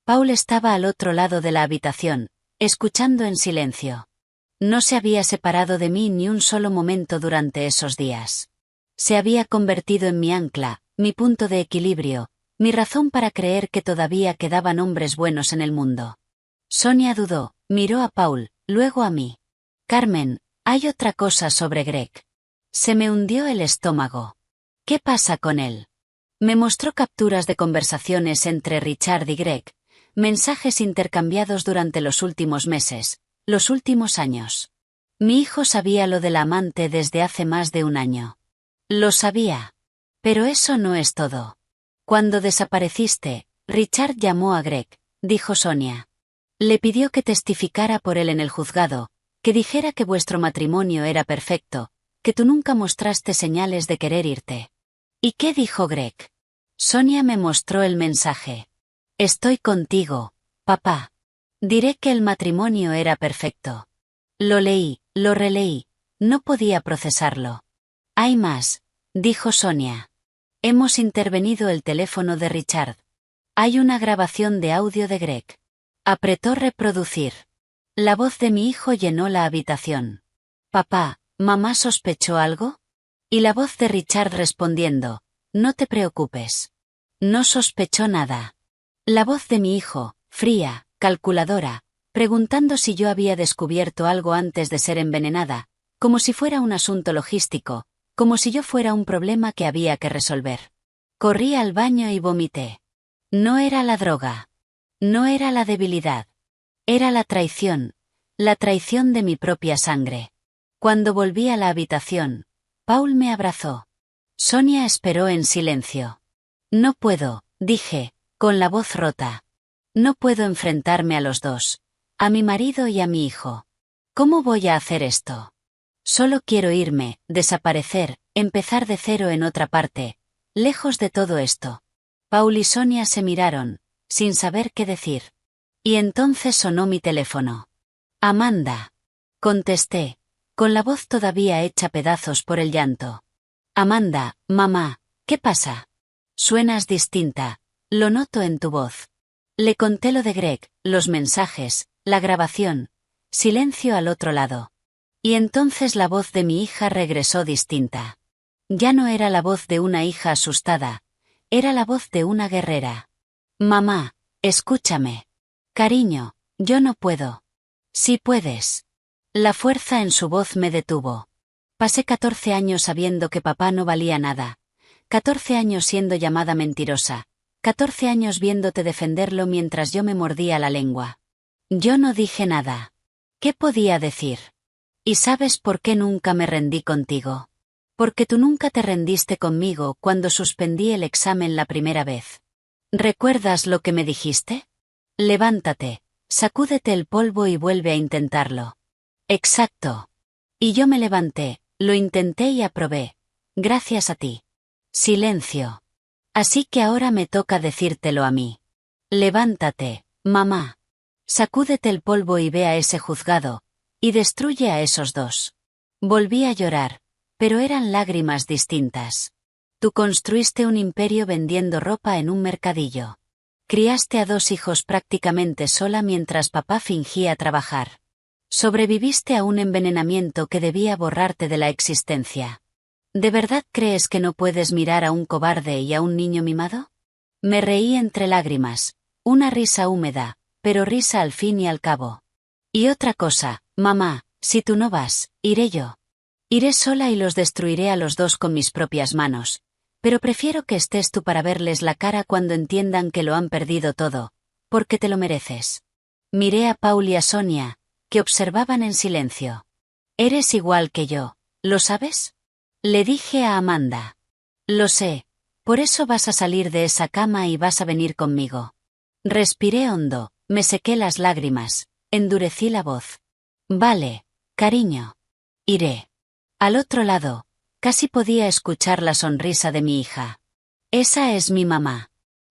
Paul estaba al otro lado de la habitación, escuchando en silencio. No se había separado de mí ni un solo momento durante esos días. Se había convertido en mi ancla, mi punto de equilibrio, mi razón para creer que todavía quedaban hombres buenos en el mundo. Sonia dudó, miró a Paul, luego a mí. Carmen, hay otra cosa sobre Greg. Se me hundió el estómago. ¿Qué pasa con él? Me mostró capturas de conversaciones entre Richard y Greg, mensajes intercambiados durante los últimos meses, los últimos años. Mi hijo sabía lo del amante desde hace más de 1 año. Lo sabía. Pero eso no es todo. Cuando desapareciste, Richard llamó a Greg, dijo Sonia. Le pidió que testificara por él en el juzgado, que dijera que vuestro matrimonio era perfecto, que tú nunca mostraste señales de querer irte. ¿Y qué dijo Greg? Sonia me mostró el mensaje. Estoy contigo, papá. Diré que el matrimonio era perfecto. Lo leí, lo releí, no podía procesarlo. Hay más, dijo Sonia. Hemos intervenido el teléfono de Richard. Hay una grabación de audio de Greg. Apretó reproducir. La voz de mi hijo llenó la habitación. Papá, ¿mamá sospechó algo? Y la voz de Richard respondiendo, no te preocupes. No sospechó nada. La voz de mi hijo, fría, calculadora, preguntando si yo había descubierto algo antes de ser envenenada, como si fuera un asunto logístico, como si yo fuera un problema que había que resolver. Corrí al baño y vomité. No era la droga. No era la debilidad. Era la traición de mi propia sangre. Cuando volví a la habitación, Paul me abrazó. Sonia esperó en silencio. No puedo, dije, con la voz rota. No puedo enfrentarme a los dos, a mi marido y a mi hijo. ¿Cómo voy a hacer esto? Solo quiero irme, desaparecer, empezar de cero en otra parte, lejos de todo esto. Paul y Sonia se miraron, sin saber qué decir. Y entonces sonó mi teléfono. Amanda. Contesté, con la voz todavía hecha pedazos por el llanto. Amanda, mamá, ¿qué pasa? Suenas distinta, lo noto en tu voz. Le conté lo de Greg, los mensajes, la grabación, silencio al otro lado. Y entonces la voz de mi hija regresó distinta. Ya no era la voz de una hija asustada, era la voz de una guerrera. Mamá, escúchame. Cariño, yo no puedo. Sí puedes. La fuerza en su voz me detuvo. Pasé 14 años sabiendo que papá no valía nada. 14 años siendo llamada mentirosa. 14 años viéndote defenderlo mientras yo me mordía la lengua. Yo no dije nada. ¿Qué podía decir? ¿Y sabes por qué nunca me rendí contigo? Porque tú nunca te rendiste conmigo cuando suspendí el examen la primera vez. ¿Recuerdas lo que me dijiste? Levántate, sacúdete el polvo y vuelve a intentarlo. Exacto. Y yo me levanté, lo intenté y aprobé. Gracias a ti. Silencio. Así que ahora me toca decírtelo a mí. Levántate, mamá. Sacúdete el polvo y ve a ese juzgado, y destruye a esos dos. Volví a llorar, pero eran lágrimas distintas. Tú construiste un imperio vendiendo ropa en un mercadillo. Criaste a 2 hijos prácticamente sola mientras papá fingía trabajar. Sobreviviste a un envenenamiento que debía borrarte de la existencia. ¿De verdad crees que no puedes mirar a un cobarde y a un niño mimado? Me reí entre lágrimas, una risa húmeda, pero risa al fin y al cabo. Y otra cosa, mamá, si tú no vas, iré yo. Iré sola y los destruiré a los dos con mis propias manos. Pero prefiero que estés tú para verles la cara cuando entiendan que lo han perdido todo, porque te lo mereces. Miré a Paul y a Sonia, que observaban en silencio. Eres igual que yo, ¿lo sabes? Le dije a Amanda. Lo sé, por eso vas a salir de esa cama y vas a venir conmigo. Respiré hondo, me sequé las lágrimas, endurecí la voz. Vale, cariño. Iré. Al otro lado, casi podía escuchar la sonrisa de mi hija. Esa es mi mamá.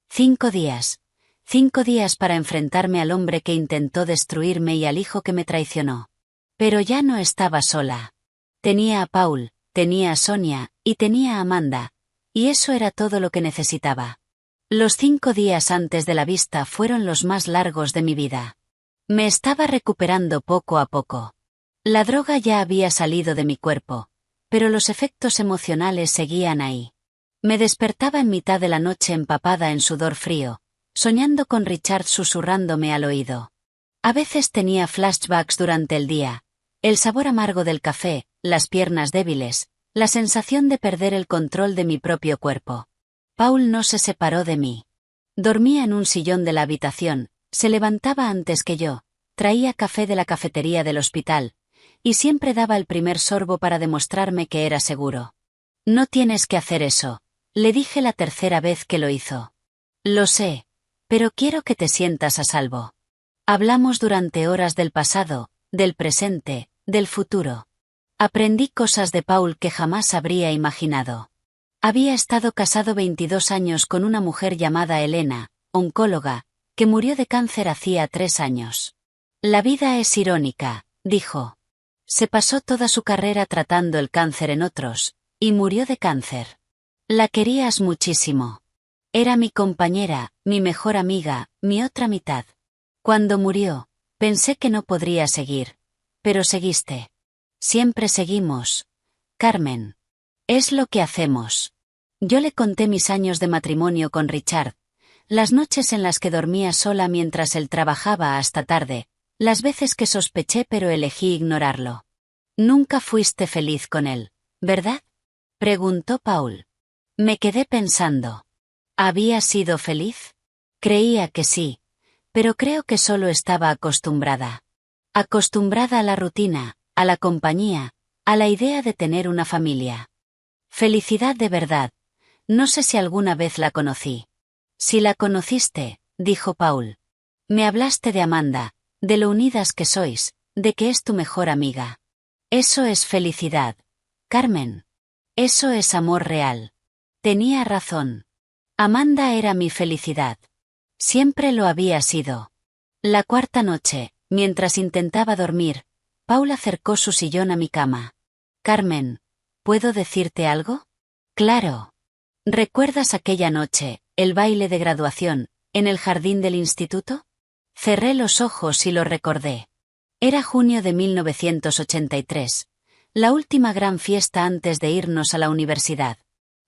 5 días. 5 días para enfrentarme al hombre que intentó destruirme y al hijo que me traicionó. Pero ya no estaba sola. Tenía a Paul, tenía a Sonia, y tenía a Amanda, y eso era todo lo que necesitaba. Los 5 días antes de la vista fueron los más largos de mi vida. Me estaba recuperando poco a poco. La droga ya había salido de mi cuerpo, pero los efectos emocionales seguían ahí. Me despertaba en mitad de la noche empapada en sudor frío, soñando con Richard susurrándome al oído. A veces tenía flashbacks durante el día, el sabor amargo del café, las piernas débiles, la sensación de perder el control de mi propio cuerpo. Paul no se separó de mí. Dormía en un sillón de la habitación, se levantaba antes que yo, traía café de la cafetería del hospital, y siempre daba el primer sorbo para demostrarme que era seguro. No tienes que hacer eso, le dije la tercera vez que lo hizo. Lo sé, pero quiero que te sientas a salvo. Hablamos durante horas del pasado, del presente, del futuro. Aprendí cosas de Paul que jamás habría imaginado. Había estado casado 22 años con una mujer llamada Elena, oncóloga, que murió de cáncer hacía 3 años. La vida es irónica, dijo. Se pasó toda su carrera tratando el cáncer en otros, y murió de cáncer. La querías muchísimo. Era mi compañera, mi mejor amiga, mi otra mitad. Cuando murió, pensé que no podría seguir, pero seguiste. Siempre seguimos. Carmen. Es lo que hacemos. Yo le conté mis años de matrimonio con Richard, las noches en las que dormía sola mientras él trabajaba hasta tarde, las veces que sospeché pero elegí ignorarlo. Nunca fuiste feliz con él, ¿verdad? Preguntó Paul. Me quedé pensando. ¿Había sido feliz? Creía que sí, pero creo que solo estaba acostumbrada. Acostumbrada a la rutina, a la compañía, a la idea de tener una familia. Felicidad de verdad. No sé si alguna vez la conocí. Si la conociste, dijo Paul. Me hablaste de Amanda, de lo unidas que sois, de que es tu mejor amiga. Eso es felicidad, Carmen. Eso es amor real. Tenía razón. Amanda era mi felicidad. Siempre lo había sido. La cuarta noche, mientras intentaba dormir, Paul acercó su sillón a mi cama. Carmen, ¿puedo decirte algo? Claro. ¿Recuerdas aquella noche, el baile de graduación, en el jardín del instituto? Cerré los ojos y lo recordé. Era junio de 1983, la última gran fiesta antes de irnos a la universidad.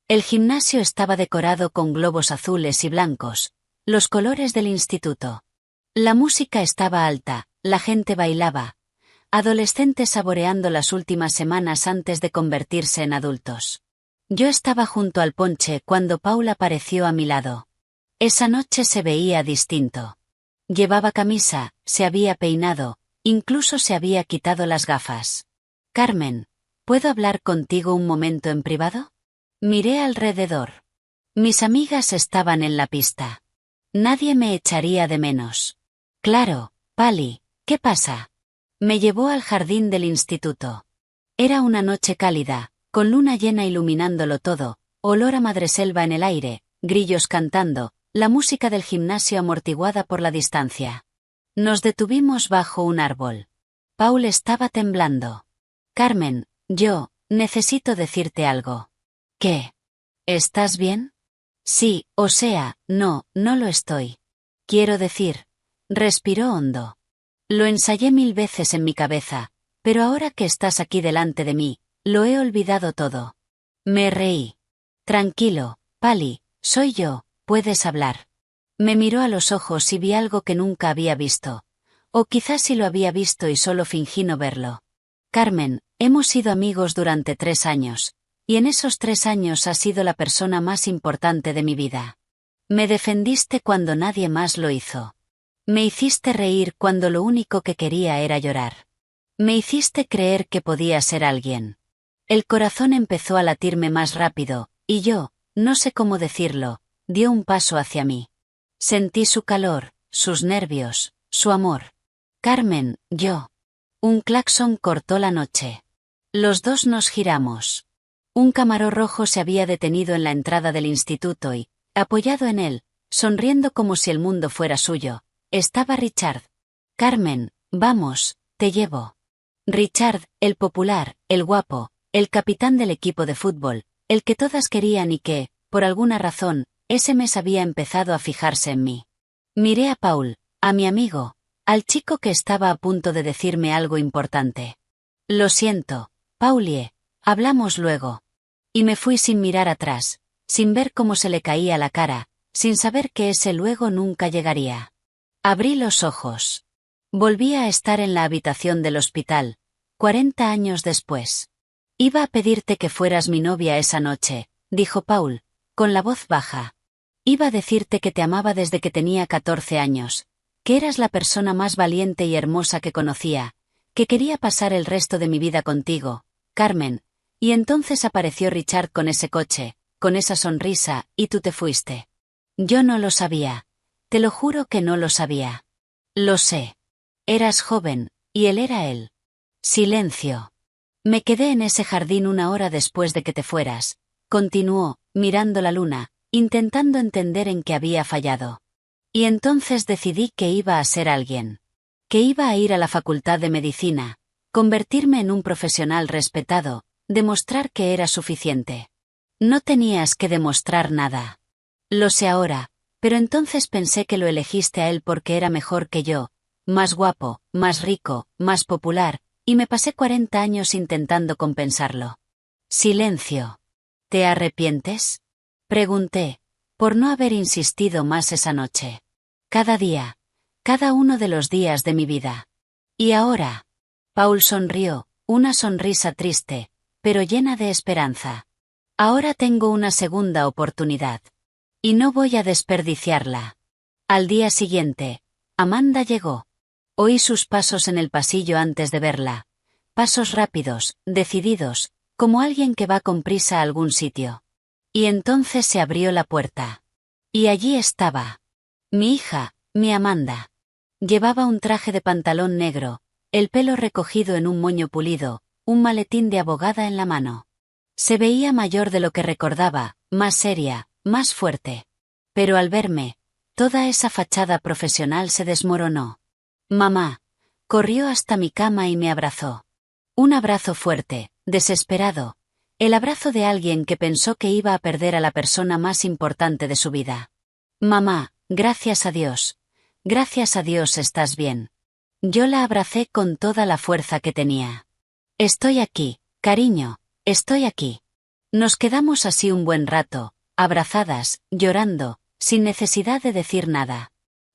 El gimnasio estaba decorado con globos azules y blancos, los colores del instituto. La música estaba alta, la gente bailaba, adolescentes saboreando las últimas semanas antes de convertirse en adultos. Yo estaba junto al ponche cuando Paul apareció a mi lado. Esa noche se veía distinto. Llevaba camisa, se había peinado, incluso se había quitado las gafas. Carmen, ¿puedo hablar contigo un momento en privado? Miré alrededor. Mis amigas estaban en la pista. Nadie me echaría de menos. Claro, Pali, ¿qué pasa? Me llevó al jardín del instituto. Era una noche cálida, con luna llena iluminándolo todo, olor a madreselva en el aire, grillos cantando, la música del gimnasio amortiguada por la distancia. Nos detuvimos bajo un árbol. Paul estaba temblando. Carmen, necesito decirte algo. ¿Qué? ¿Estás bien? Sí, no lo estoy. Quiero decir, respiró hondo. Lo ensayé 1000 veces en mi cabeza, pero ahora que estás aquí delante de mí, lo he olvidado todo. Me reí. Tranquilo, Pali, soy yo, puedes hablar. Me miró a los ojos y vi algo que nunca había visto. O quizás sí lo había visto y solo fingí no verlo. Carmen, hemos sido amigos durante 3 años, y en esos 3 años has sido la persona más importante de mi vida. Me defendiste cuando nadie más lo hizo. Me hiciste reír cuando lo único que quería era llorar. Me hiciste creer que podía ser alguien. El corazón empezó a latirme más rápido, y yo, no sé cómo decirlo, dio un paso hacia mí. Sentí su calor, sus nervios, su amor. Carmen, Un claxon cortó la noche. Los dos nos giramos. Un Camaro rojo se había detenido en la entrada del instituto y, apoyado en él, sonriendo como si el mundo fuera suyo, estaba Richard. Carmen, vamos, te llevo. Richard, el popular, el guapo, el capitán del equipo de fútbol, el que todas querían y que, por alguna razón, ese mes había empezado a fijarse en mí. Miré a Paul, a mi amigo, al chico que estaba a punto de decirme algo importante. Lo siento, Paulie, hablamos luego. Y me fui sin mirar atrás, sin ver cómo se le caía la cara, sin saber que ese luego nunca llegaría. Abrí los ojos. Volví a estar en la habitación del hospital, 40 años después. Iba a pedirte que fueras mi novia esa noche, dijo Paul, con la voz baja. Iba a decirte que te amaba desde que tenía 14 años, que eras la persona más valiente y hermosa que conocía, que quería pasar el resto de mi vida contigo, Carmen, y entonces apareció Richard con ese coche, con esa sonrisa, y tú te fuiste. Yo no lo sabía. Te lo juro que no lo sabía. Lo sé. Eras joven, y él era él. Silencio. Me quedé en ese jardín 1 hora después de que te fueras, continuó, mirando la luna, intentando entender en qué había fallado. Y entonces decidí que iba a ser alguien. Que iba a ir a la facultad de medicina, convertirme en un profesional respetado, demostrar que era suficiente. No tenías que demostrar nada. Lo sé ahora, pero entonces pensé que lo elegiste a él porque era mejor que yo, más guapo, más rico, más popular, y me pasé 40 años intentando compensarlo. Silencio. ¿Te arrepientes? Pregunté, por no haber insistido más esa noche. Cada día, cada uno de los días de mi vida. ¿Y ahora? Paul sonrió, una sonrisa triste, pero llena de esperanza. Ahora tengo una segunda oportunidad. Y no voy a desperdiciarla. Al día siguiente, Amanda llegó. Oí sus pasos en el pasillo antes de verla. Pasos rápidos, decididos, como alguien que va con prisa a algún sitio. Y entonces se abrió la puerta. Y allí estaba. Mi hija, mi Amanda. Llevaba un traje de pantalón negro, el pelo recogido en un moño pulido, un maletín de abogada en la mano. Se veía mayor de lo que recordaba, más seria, más fuerte. Pero al verme, toda esa fachada profesional se desmoronó. Mamá, Corrió hasta mi cama y me abrazó. Un abrazo fuerte, desesperado. El abrazo de alguien que pensó que iba a perder a la persona más importante de su vida. Mamá, gracias a Dios. Gracias a Dios estás bien. Yo la abracé con toda la fuerza que tenía. Estoy aquí, cariño, estoy aquí. Nos quedamos así un buen rato, abrazadas, llorando, sin necesidad de decir nada.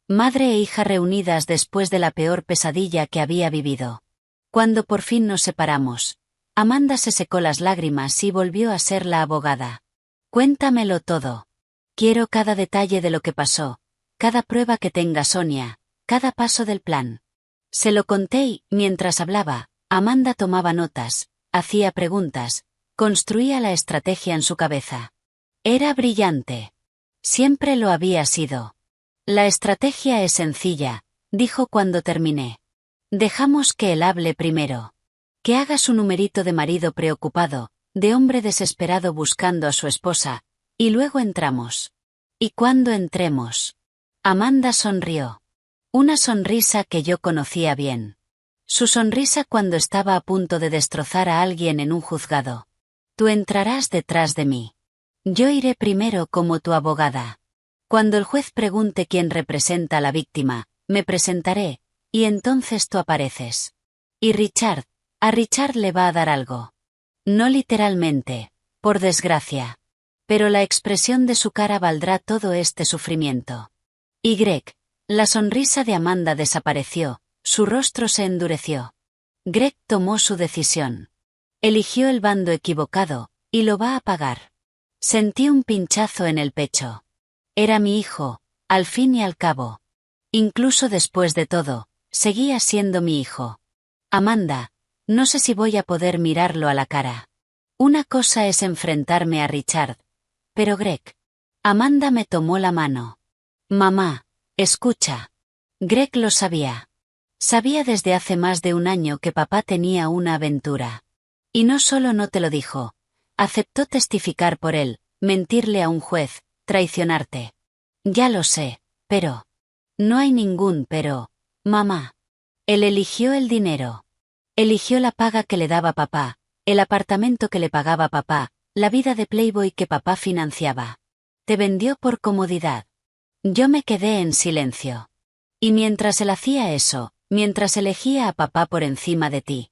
Madre e hija reunidas después de la peor pesadilla que había vivido. Cuando por fin nos separamos, Amanda se secó las lágrimas y volvió a ser la abogada. Cuéntamelo todo. Quiero cada detalle de lo que pasó, cada prueba que tenga Sonia, cada paso del plan. Se lo conté y, mientras hablaba, Amanda tomaba notas, hacía preguntas, construía la estrategia en su cabeza. Era brillante. Siempre lo había sido. La estrategia es sencilla, dijo cuando terminé. Dejamos que él hable primero. Que haga su numerito de marido preocupado, de hombre desesperado buscando a su esposa, y luego entramos. ¿Y cuando entremos? Amanda sonrió. Una sonrisa que yo conocía bien. Su sonrisa cuando estaba a punto de destrozar a alguien en un juzgado. Tú entrarás detrás de mí. Yo iré primero como tu abogada. Cuando el juez pregunte quién representa a la víctima, me presentaré, y entonces tú apareces. Y a Richard le va a dar algo. No literalmente, por desgracia. Pero la expresión de su cara valdrá todo este sufrimiento. Y Greg, la sonrisa de Amanda desapareció, su rostro se endureció. Greg tomó su decisión. Eligió el bando equivocado, y lo va a pagar. Sentí un pinchazo en el pecho. Era mi hijo, al fin y al cabo. Incluso después de todo, seguía siendo mi hijo. Amanda, no sé si voy a poder mirarlo a la cara. Una cosa es enfrentarme a Richard. Pero Greg. Amanda me tomó la mano. Mamá, escucha. Greg lo sabía. Sabía desde hace más de un año que papá tenía una aventura. Y no solo no te lo dijo. Aceptó testificar por él, mentirle a un juez, traicionarte. Ya lo sé, pero... No hay ningún pero, mamá. Él eligió el dinero. Eligió la paga que le daba papá, el apartamento que le pagaba papá, la vida de Playboy que papá financiaba. Te vendió por comodidad. Yo me quedé en silencio. Y mientras él hacía eso, mientras elegía a papá por encima de ti,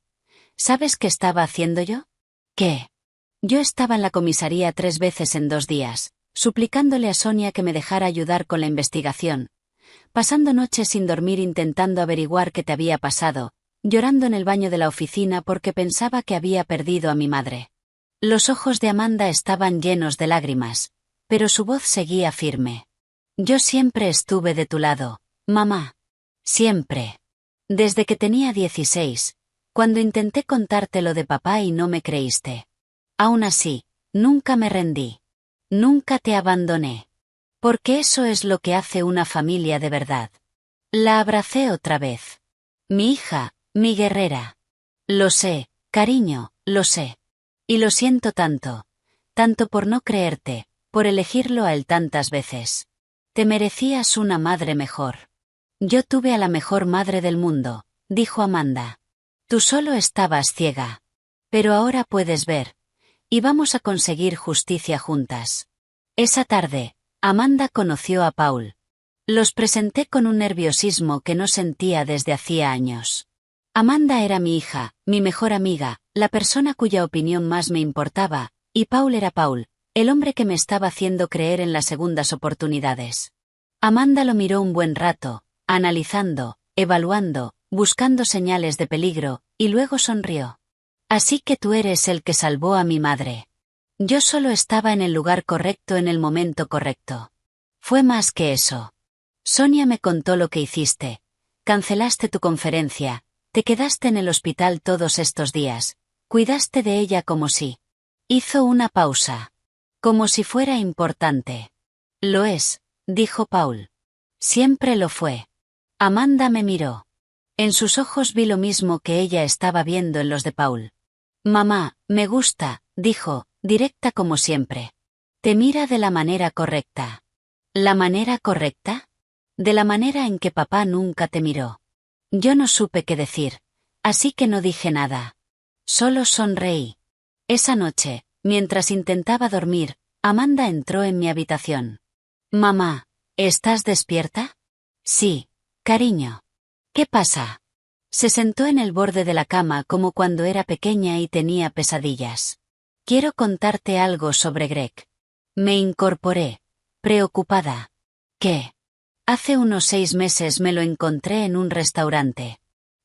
¿sabes qué estaba haciendo yo? ¿Qué? Yo estaba en la comisaría 3 veces en 2 días, suplicándole a Sonia que me dejara ayudar con la investigación, pasando noches sin dormir intentando averiguar qué te había pasado, llorando en el baño de la oficina porque pensaba que había perdido a mi madre. Los ojos de Amanda estaban llenos de lágrimas, pero su voz seguía firme. Yo siempre estuve de tu lado, mamá. Siempre. Desde que tenía 16, cuando intenté contarte lo de papá y no me creíste. Aún así, nunca me rendí. Nunca te abandoné. Porque eso es lo que hace una familia de verdad. La abracé otra vez. Mi hija, mi guerrera. Lo sé, cariño, lo sé. Y lo siento tanto. Tanto por no creerte, por elegirlo a él tantas veces. Te merecías una madre mejor. Yo tuve a la mejor madre del mundo, dijo Amanda. Tú solo estabas ciega. Pero ahora puedes ver. Y vamos a conseguir justicia juntas. Esa tarde, Amanda conoció a Paul. Los presenté con un nerviosismo que no sentía desde hacía años. Amanda era mi hija, mi mejor amiga, la persona cuya opinión más me importaba, y Paul era Paul, el hombre que me estaba haciendo creer en las segundas oportunidades. Amanda lo miró un buen rato, analizando, evaluando, buscando señales de peligro, y luego sonrió. Así que tú eres el que salvó a mi madre. Yo solo estaba en el lugar correcto en el momento correcto. Fue más que eso. Sonia me contó lo que hiciste. Cancelaste tu conferencia, te quedaste en el hospital todos estos días, cuidaste de ella como si... Hizo una pausa. Como si fuera importante. Lo es, dijo Paul. Siempre lo fue. Amanda me miró. En sus ojos vi lo mismo que ella estaba viendo en los de Paul. Mamá, me gusta, dijo, directa como siempre. Te mira de la manera correcta. ¿La manera correcta? De la manera en que papá nunca te miró. Yo no supe qué decir, así que no dije nada. Solo sonreí. Esa noche, mientras intentaba dormir, Amanda entró en mi habitación. Mamá, ¿estás despierta? Sí, cariño. ¿Qué pasa? Se sentó en el borde de la cama como cuando era pequeña y tenía pesadillas. Quiero contarte algo sobre Greg. Me incorporé, preocupada. ¿Qué? Hace unos 6 meses me lo encontré en un restaurante.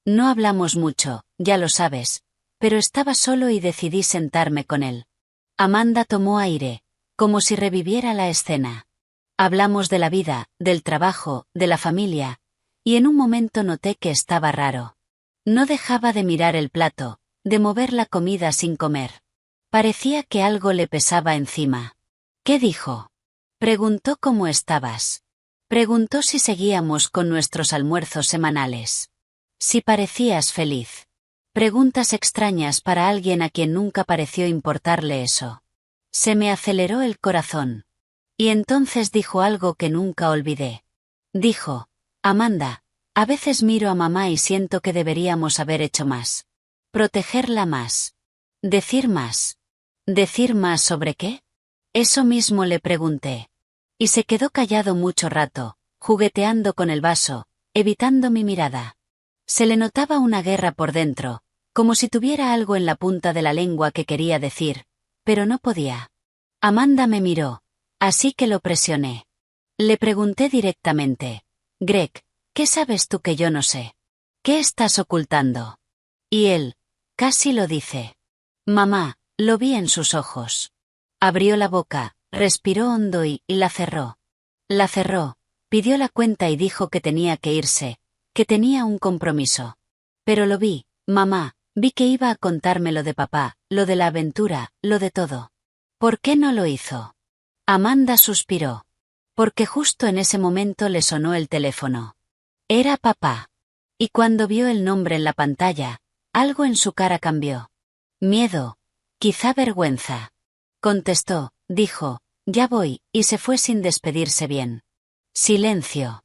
No hablamos mucho, ya lo sabes, pero estaba solo y decidí sentarme con él. Amanda tomó aire, como si reviviera la escena. Hablamos de la vida, del trabajo, de la familia, y en un momento noté que estaba raro. No dejaba de mirar el plato, de mover la comida sin comer. Parecía que algo le pesaba encima. ¿Qué dijo? Preguntó cómo estabas. Preguntó si seguíamos con nuestros almuerzos semanales. Si parecías feliz. Preguntas extrañas para alguien a quien nunca pareció importarle eso. Se me aceleró el corazón. Y entonces dijo algo que nunca olvidé. Dijo, Amanda, a veces miro a mamá y siento que deberíamos haber hecho más. Protegerla más. Decir más. ¿Decir más sobre qué? Eso mismo le pregunté. Y se quedó callado mucho rato, jugueteando con el vaso, evitando mi mirada. Se le notaba una guerra por dentro, como si tuviera algo en la punta de la lengua que quería decir, pero no podía. Amanda me miró, así que lo presioné. Le pregunté directamente, Greg, ¿qué sabes tú que yo no sé? ¿Qué estás ocultando? Y él, casi lo dice. Mamá, lo vi en sus ojos. Abrió la boca, respiró hondo y la cerró. La cerró, pidió la cuenta y dijo que tenía que irse, que tenía un compromiso. Pero lo vi, mamá, vi que iba a contarme lo de papá, lo de la aventura, lo de todo. ¿Por qué no lo hizo? Amanda suspiró. Porque justo en ese momento le sonó el teléfono. Era papá. Y cuando vio el nombre en la pantalla, algo en su cara cambió. Miedo, quizá vergüenza. Contestó, dijo, ya voy, y se fue sin despedirse bien. Silencio.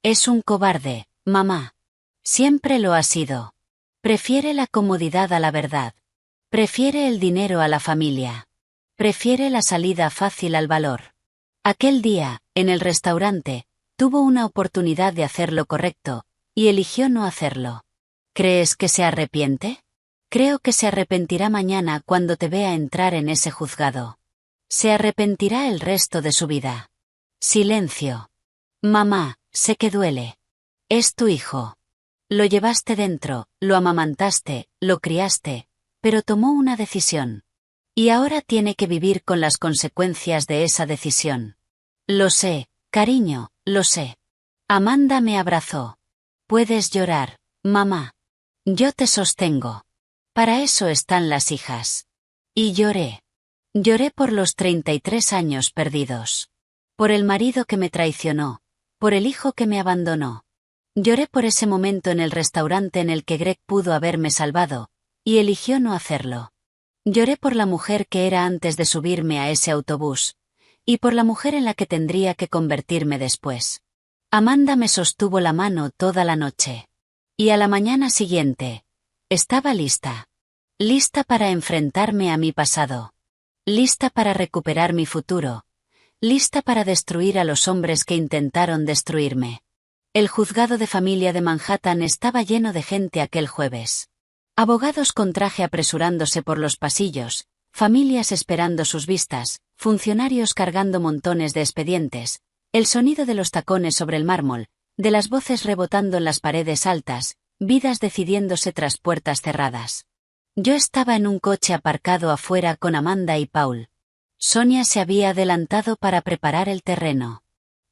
Es un cobarde, mamá. Siempre lo ha sido. Prefiere la comodidad a la verdad. Prefiere el dinero a la familia. Prefiere la salida fácil al valor. Aquel día, en el restaurante, tuvo una oportunidad de hacer lo correcto, y eligió no hacerlo. ¿Crees que se arrepiente? Creo que se arrepentirá mañana cuando te vea entrar en ese juzgado. Se arrepentirá el resto de su vida. Silencio. Mamá, sé que duele. Es tu hijo. Lo llevaste dentro, lo amamantaste, lo criaste, pero tomó una decisión. Y ahora tiene que vivir con las consecuencias de esa decisión. Lo sé, cariño, lo sé. Amanda me abrazó. Puedes llorar, mamá. Yo te sostengo. Para eso están las hijas. Y lloré. Lloré por los 33 años perdidos. Por el marido que me traicionó. Por el hijo que me abandonó. Lloré por ese momento en el restaurante en el que Greg pudo haberme salvado, y eligió no hacerlo. Lloré por la mujer que era antes de subirme a ese autobús, y por la mujer en la que tendría que convertirme después. Amanda me sostuvo la mano toda la noche. Y a la mañana siguiente, estaba lista. Lista para enfrentarme a mi pasado. Lista para recuperar mi futuro. Lista para destruir a los hombres que intentaron destruirme. El juzgado de familia de Manhattan estaba lleno de gente aquel jueves. Abogados con traje apresurándose por los pasillos, familias esperando sus vistas, funcionarios cargando montones de expedientes, el sonido de los tacones sobre el mármol, de las voces rebotando en las paredes altas, vidas decidiéndose tras puertas cerradas. Yo estaba en un coche aparcado afuera con Amanda y Paul. Sonia se había adelantado para preparar el terreno.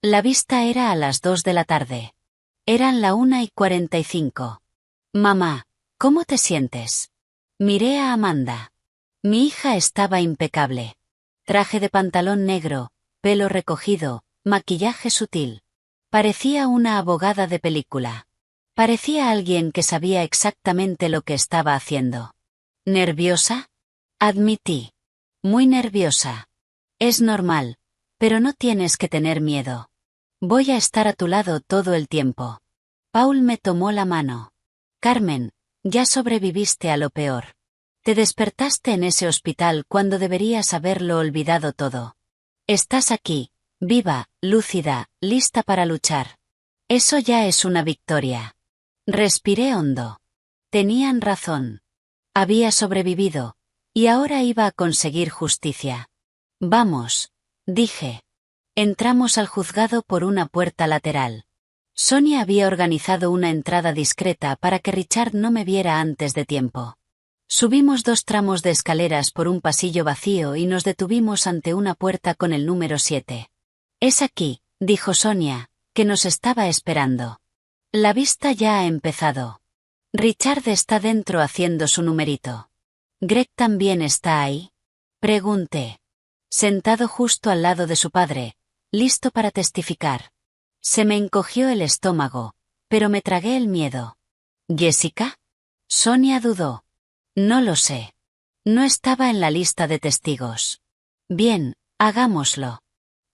La vista era a las 2 de la tarde. Eran la 1:45. Mamá, ¿cómo te sientes? Miré a Amanda. Mi hija estaba impecable. Traje de pantalón negro, pelo recogido, maquillaje sutil. Parecía una abogada de película. Parecía alguien que sabía exactamente lo que estaba haciendo. ¿Nerviosa? Admití. Muy nerviosa. Es normal, pero no tienes que tener miedo. Voy a estar a tu lado todo el tiempo. Paul me tomó la mano. Carmen, ya sobreviviste a lo peor. Te despertaste en ese hospital cuando deberías haberlo olvidado todo. Estás aquí, viva, lúcida, lista para luchar. Eso ya es una victoria. Respiré hondo. Tenían razón. Había sobrevivido, y ahora iba a conseguir justicia. Vamos, dije. Entramos al juzgado por una puerta lateral. Sonia había organizado una entrada discreta para que Richard no me viera antes de tiempo. Subimos 2 tramos de escaleras por un pasillo vacío y nos detuvimos ante una puerta con el número 7. Es aquí, dijo Sonia, que nos estaba esperando. La vista ya ha empezado. Richard está dentro haciendo su numerito. ¿Greg también está ahí? Pregunté. Sentado justo al lado de su padre, listo para testificar. Se me encogió el estómago, pero me tragué el miedo. ¿Jessica? Sonia dudó. No lo sé. No estaba en la lista de testigos. Bien, hagámoslo.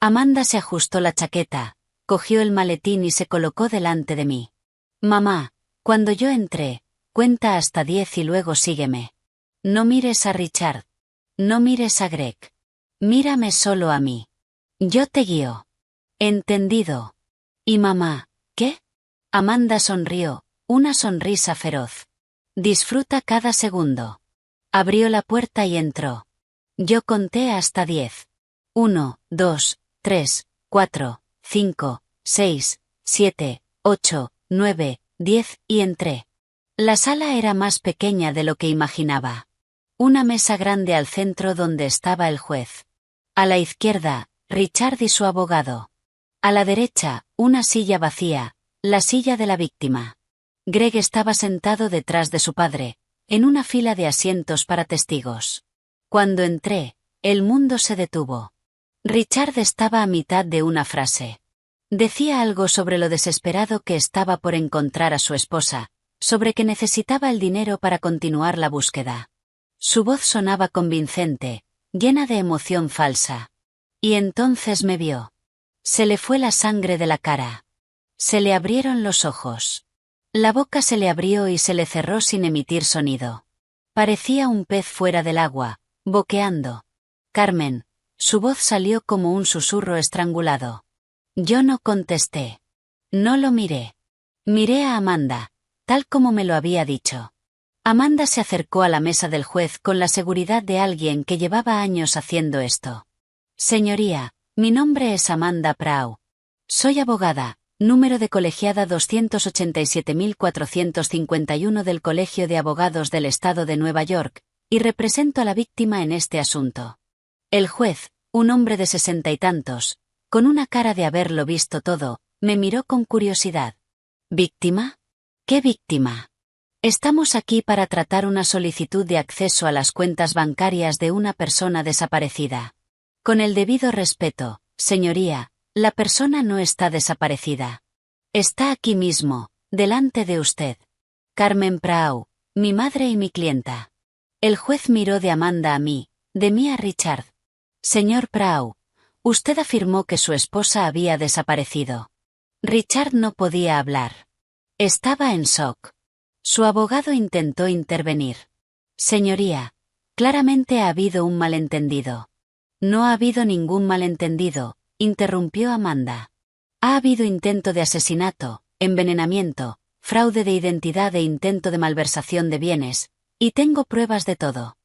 Amanda se ajustó la chaqueta, cogió el maletín y se colocó delante de mí. Mamá, cuando yo entré, cuenta hasta 10 y luego sígueme. No mires a Richard. No mires a Greg. Mírame solo a mí. Yo te guío. Entendido. ¿Y mamá, qué? Amanda sonrió, una sonrisa feroz. Disfruta cada segundo. Abrió la puerta y entró. Yo conté hasta 10. 1, 2, 3, 4, 5, 6, 7, 8, 9, 10 y entré. La sala era más pequeña de lo que imaginaba. Una mesa grande al centro donde estaba el juez. A la izquierda, Richard y su abogado. A la derecha, una silla vacía, la silla de la víctima. Greg estaba sentado detrás de su padre, en una fila de asientos para testigos. Cuando entré, el mundo se detuvo. Richard estaba a mitad de una frase. Decía algo sobre lo desesperado que estaba por encontrar a su esposa, sobre que necesitaba el dinero para continuar la búsqueda. Su voz sonaba convincente, llena de emoción falsa. Y entonces me vio. Se le fue la sangre de la cara. Se le abrieron los ojos. La boca se le abrió y se le cerró sin emitir sonido. Parecía un pez fuera del agua, boqueando. Carmen, su voz salió como un susurro estrangulado. Yo no contesté. No lo miré. Miré a Amanda, tal como me lo había dicho. Amanda se acercó a la mesa del juez con la seguridad de alguien que llevaba años haciendo esto. Señoría, mi nombre es Amanda Prau. Soy abogada, número de colegiada 287.451 del Colegio de Abogados del Estado de Nueva York, y represento a la víctima en este asunto. El juez, un hombre de 60 y tantos, con una cara de haberlo visto todo, me miró con curiosidad. ¿Víctima? ¿Qué víctima? Estamos aquí para tratar una solicitud de acceso a las cuentas bancarias de una persona desaparecida. Con el debido respeto, señoría, la persona no está desaparecida. Está aquí mismo, delante de usted. Carmen Prau, mi madre y mi clienta. El juez miró de Amanda a mí, de mí a Richard. Señor Prau, usted afirmó que su esposa había desaparecido. Richard no podía hablar. Estaba en shock. Su abogado intentó intervenir. Señoría, claramente ha habido un malentendido. No ha habido ningún malentendido, interrumpió Amanda. Ha habido intento de asesinato, envenenamiento, fraude de identidad e intento de malversación de bienes, y tengo pruebas de todo.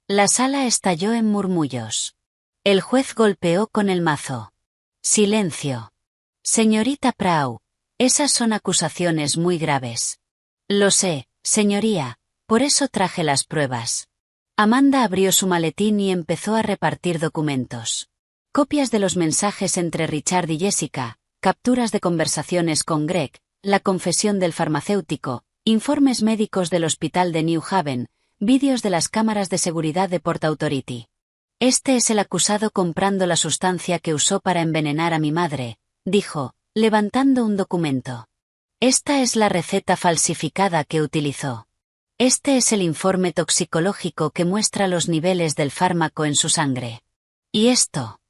La sala estalló en murmullos. El juez golpeó con el mazo. Silencio. Señorita Prau, esas son acusaciones muy graves. Lo sé, señoría, por eso traje las pruebas. Amanda abrió su maletín y empezó a repartir documentos. Copias de los mensajes entre Richard y Jessica, capturas de conversaciones con Greg, la confesión del farmacéutico, informes médicos del hospital de New Haven, vídeos de las cámaras de seguridad de Port Authority. Este es el acusado comprando la sustancia que usó para envenenar a mi madre, dijo, levantando un documento. Esta es la receta falsificada que utilizó. Este es el informe toxicológico que muestra los niveles del fármaco en su sangre. ¿Y esto?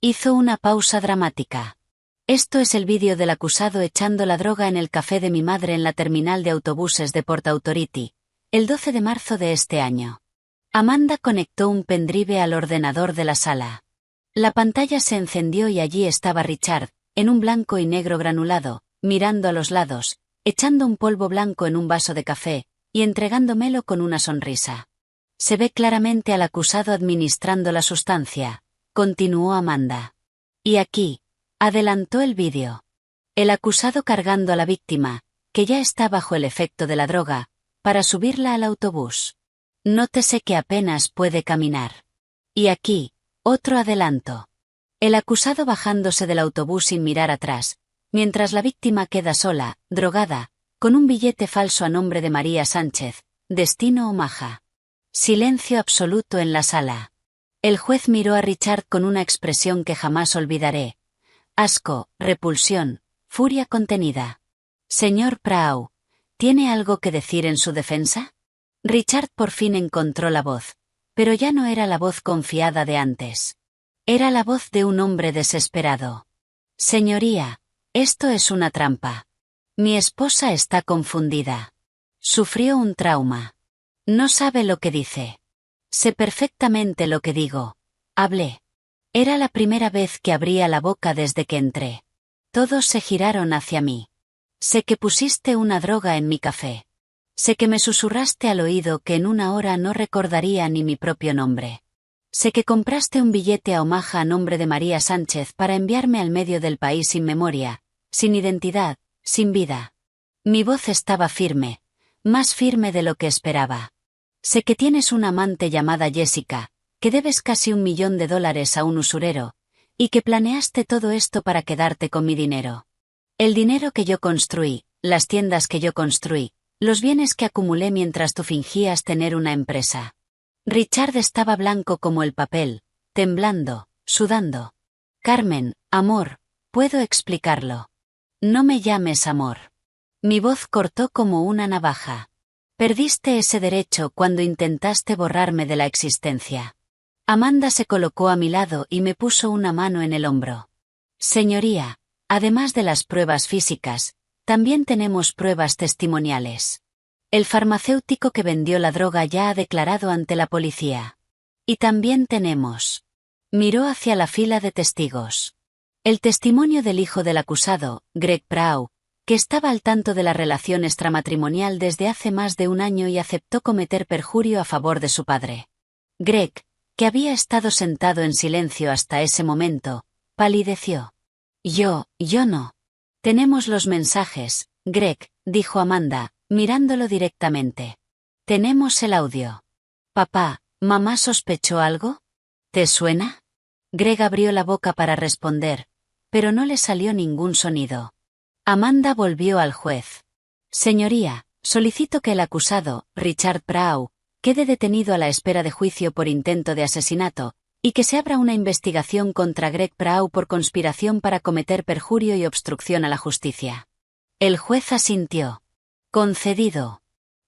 Hizo una pausa dramática. Esto es el vídeo del acusado echando la droga en el café de mi madre en la terminal de autobuses de Port Authority, el 12 de marzo de este año. Amanda conectó un pendrive al ordenador de la sala. La pantalla se encendió y allí estaba Richard, en un blanco y negro granulado, mirando a los lados, echando un polvo blanco en un vaso de café, y entregándomelo con una sonrisa. Se ve claramente al acusado administrando la sustancia, continuó Amanda. Y aquí, adelantó el vídeo. El acusado cargando a la víctima, que ya está bajo el efecto de la droga, para subirla al autobús. Nótese que apenas puede caminar. Y aquí, otro adelanto. El acusado bajándose del autobús sin mirar atrás, mientras la víctima queda sola, drogada, con un billete falso a nombre de María Sánchez, destino Omaha. Silencio absoluto en la sala. El juez miró a Richard con una expresión que jamás olvidaré. Asco, repulsión, furia contenida. Señor Prau, ¿tiene algo que decir en su defensa? Richard por fin encontró la voz, pero ya no era la voz confiada de antes. Era la voz de un hombre desesperado. Señoría, esto es una trampa. Mi esposa está confundida. Sufrió un trauma. No sabe lo que dice. Sé perfectamente lo que digo. Hablé. Era la primera vez que abría la boca desde que entré. Todos se giraron hacia mí. Sé que pusiste una droga en mi café. Sé que me susurraste al oído que en una hora no recordaría ni mi propio nombre. Sé que compraste un billete a Omaha a nombre de María Sánchez para enviarme al medio del país sin memoria, sin identidad, sin vida. Mi voz estaba firme, más firme de lo que esperaba. Sé que tienes una amante llamada Jessica, que debes casi $1 millón a un usurero, y que planeaste todo esto para quedarte con mi dinero. El dinero que yo construí, las tiendas que yo construí, los bienes que acumulé mientras tú fingías tener una empresa. Richard estaba blanco como el papel, temblando, sudando. Carmen, amor, puedo explicarlo. No me llames amor. Mi voz cortó como una navaja. Perdiste ese derecho cuando intentaste borrarme de la existencia. Amanda se colocó a mi lado y me puso una mano en el hombro. Señoría, además de las pruebas físicas, también tenemos pruebas testimoniales. El farmacéutico que vendió la droga ya ha declarado ante la policía. Y también tenemos. Miró hacia la fila de testigos. El testimonio del hijo del acusado, Greg Prau, que estaba al tanto de la relación extramatrimonial desde hace más de un año y aceptó cometer perjurio a favor de su padre. Greg, que había estado sentado en silencio hasta ese momento, palideció. Yo no. Tenemos los mensajes, Greg, dijo Amanda, mirándolo directamente. Tenemos el audio. Papá, ¿mamá sospechó algo? ¿Te suena? Greg abrió la boca para responder, pero no le salió ningún sonido. Amanda volvió al juez. Señoría, solicito que el acusado, Richard Prau, quede detenido a la espera de juicio por intento de asesinato, y que se abra una investigación contra Greg Prau por conspiración para cometer perjurio y obstrucción a la justicia. El juez asintió. Concedido.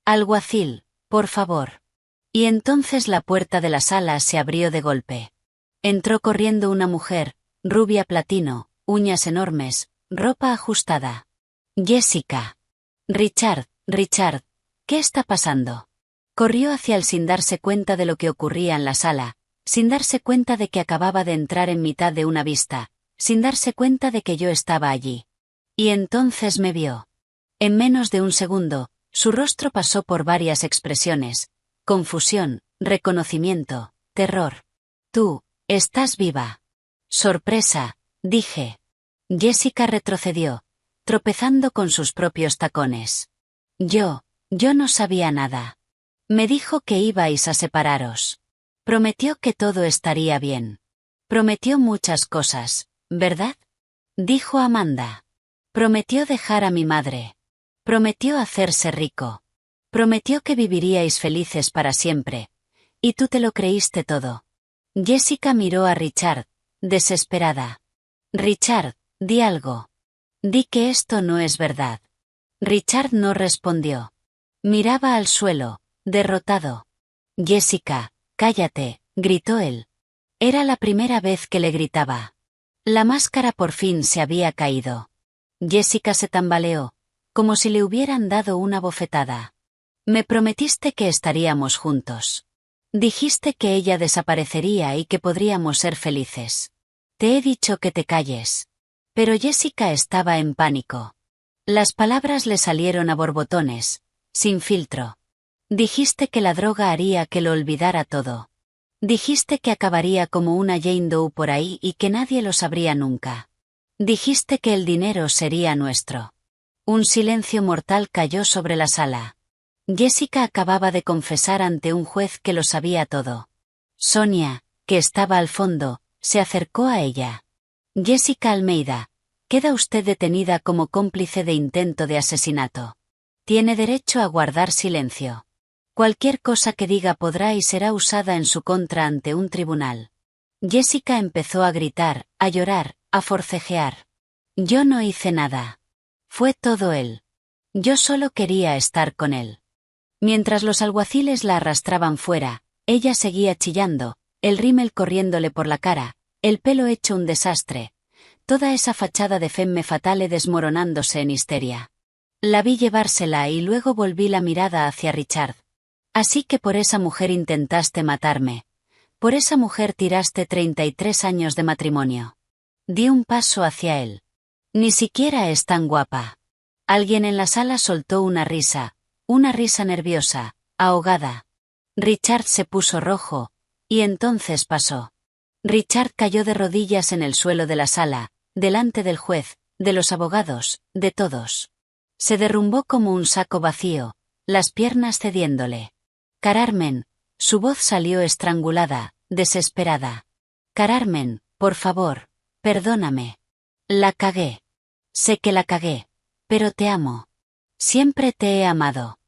Alguacil, por favor. Y entonces la puerta de la sala se abrió de golpe. Entró corriendo una mujer, rubia platino, uñas enormes, ropa ajustada. Jessica. Richard, ¿qué está pasando? Corrió hacia él sin darse cuenta de lo que ocurría en la sala, sin darse cuenta de que acababa de entrar en mitad de una vista, sin darse cuenta de que yo estaba allí. Y entonces me vio. En menos de un segundo, su rostro pasó por varias expresiones: confusión, reconocimiento, terror. Tú, estás viva. Sorpresa, dije. Jessica retrocedió, tropezando con sus propios tacones. Yo no sabía nada. Me dijo que ibais a separaros. Prometió que todo estaría bien. Prometió muchas cosas, ¿verdad? Dijo Amanda. Prometió dejar a mi madre. Prometió hacerse rico. Prometió que viviríais felices para siempre. Y tú te lo creíste todo. Jessica miró a Richard, desesperada. Richard, di algo. Di que esto no es verdad. Richard no respondió. Miraba al suelo, derrotado. Jessica, cállate, gritó él. Era la primera vez que le gritaba. La máscara por fin se había caído. Jessica se tambaleó, como si le hubieran dado una bofetada. Me prometiste que estaríamos juntos. Dijiste que ella desaparecería y que podríamos ser felices. Te he dicho que te calles. Pero Jessica estaba en pánico. Las palabras le salieron a borbotones, sin filtro. Dijiste que la droga haría que lo olvidara todo. Dijiste que acabaría como una Jane Doe por ahí y que nadie lo sabría nunca. Dijiste que el dinero sería nuestro. Un silencio mortal cayó sobre la sala. Jessica acababa de confesar ante un juez que lo sabía todo. Sonia, que estaba al fondo, se acercó a ella. Jessica Almeida, queda usted detenida como cómplice de intento de asesinato. Tiene derecho a guardar silencio. Cualquier cosa que diga podrá y será usada en su contra ante un tribunal. Jessica empezó a gritar, a llorar, a forcejear. Yo no hice nada. Fue todo él. Yo solo quería estar con él. Mientras los alguaciles la arrastraban fuera, ella seguía chillando, el rímel corriéndole por la cara, el pelo hecho un desastre, toda esa fachada de femme fatale desmoronándose en histeria. La vi llevársela y luego volví la mirada hacia Richard. Así que por esa mujer intentaste matarme. Por esa mujer tiraste 33 años de matrimonio. Di un paso hacia él. Ni siquiera es tan guapa. Alguien en la sala soltó una risa nerviosa, ahogada. Richard se puso rojo, y entonces pasó. Richard cayó de rodillas en el suelo de la sala, delante del juez, de los abogados, de todos. Se derrumbó como un saco vacío, las piernas cediéndole. Carmen, su voz salió estrangulada, desesperada. Carmen, por favor, perdóname. La cagué. Sé que la cagué, pero te amo. Siempre te he amado.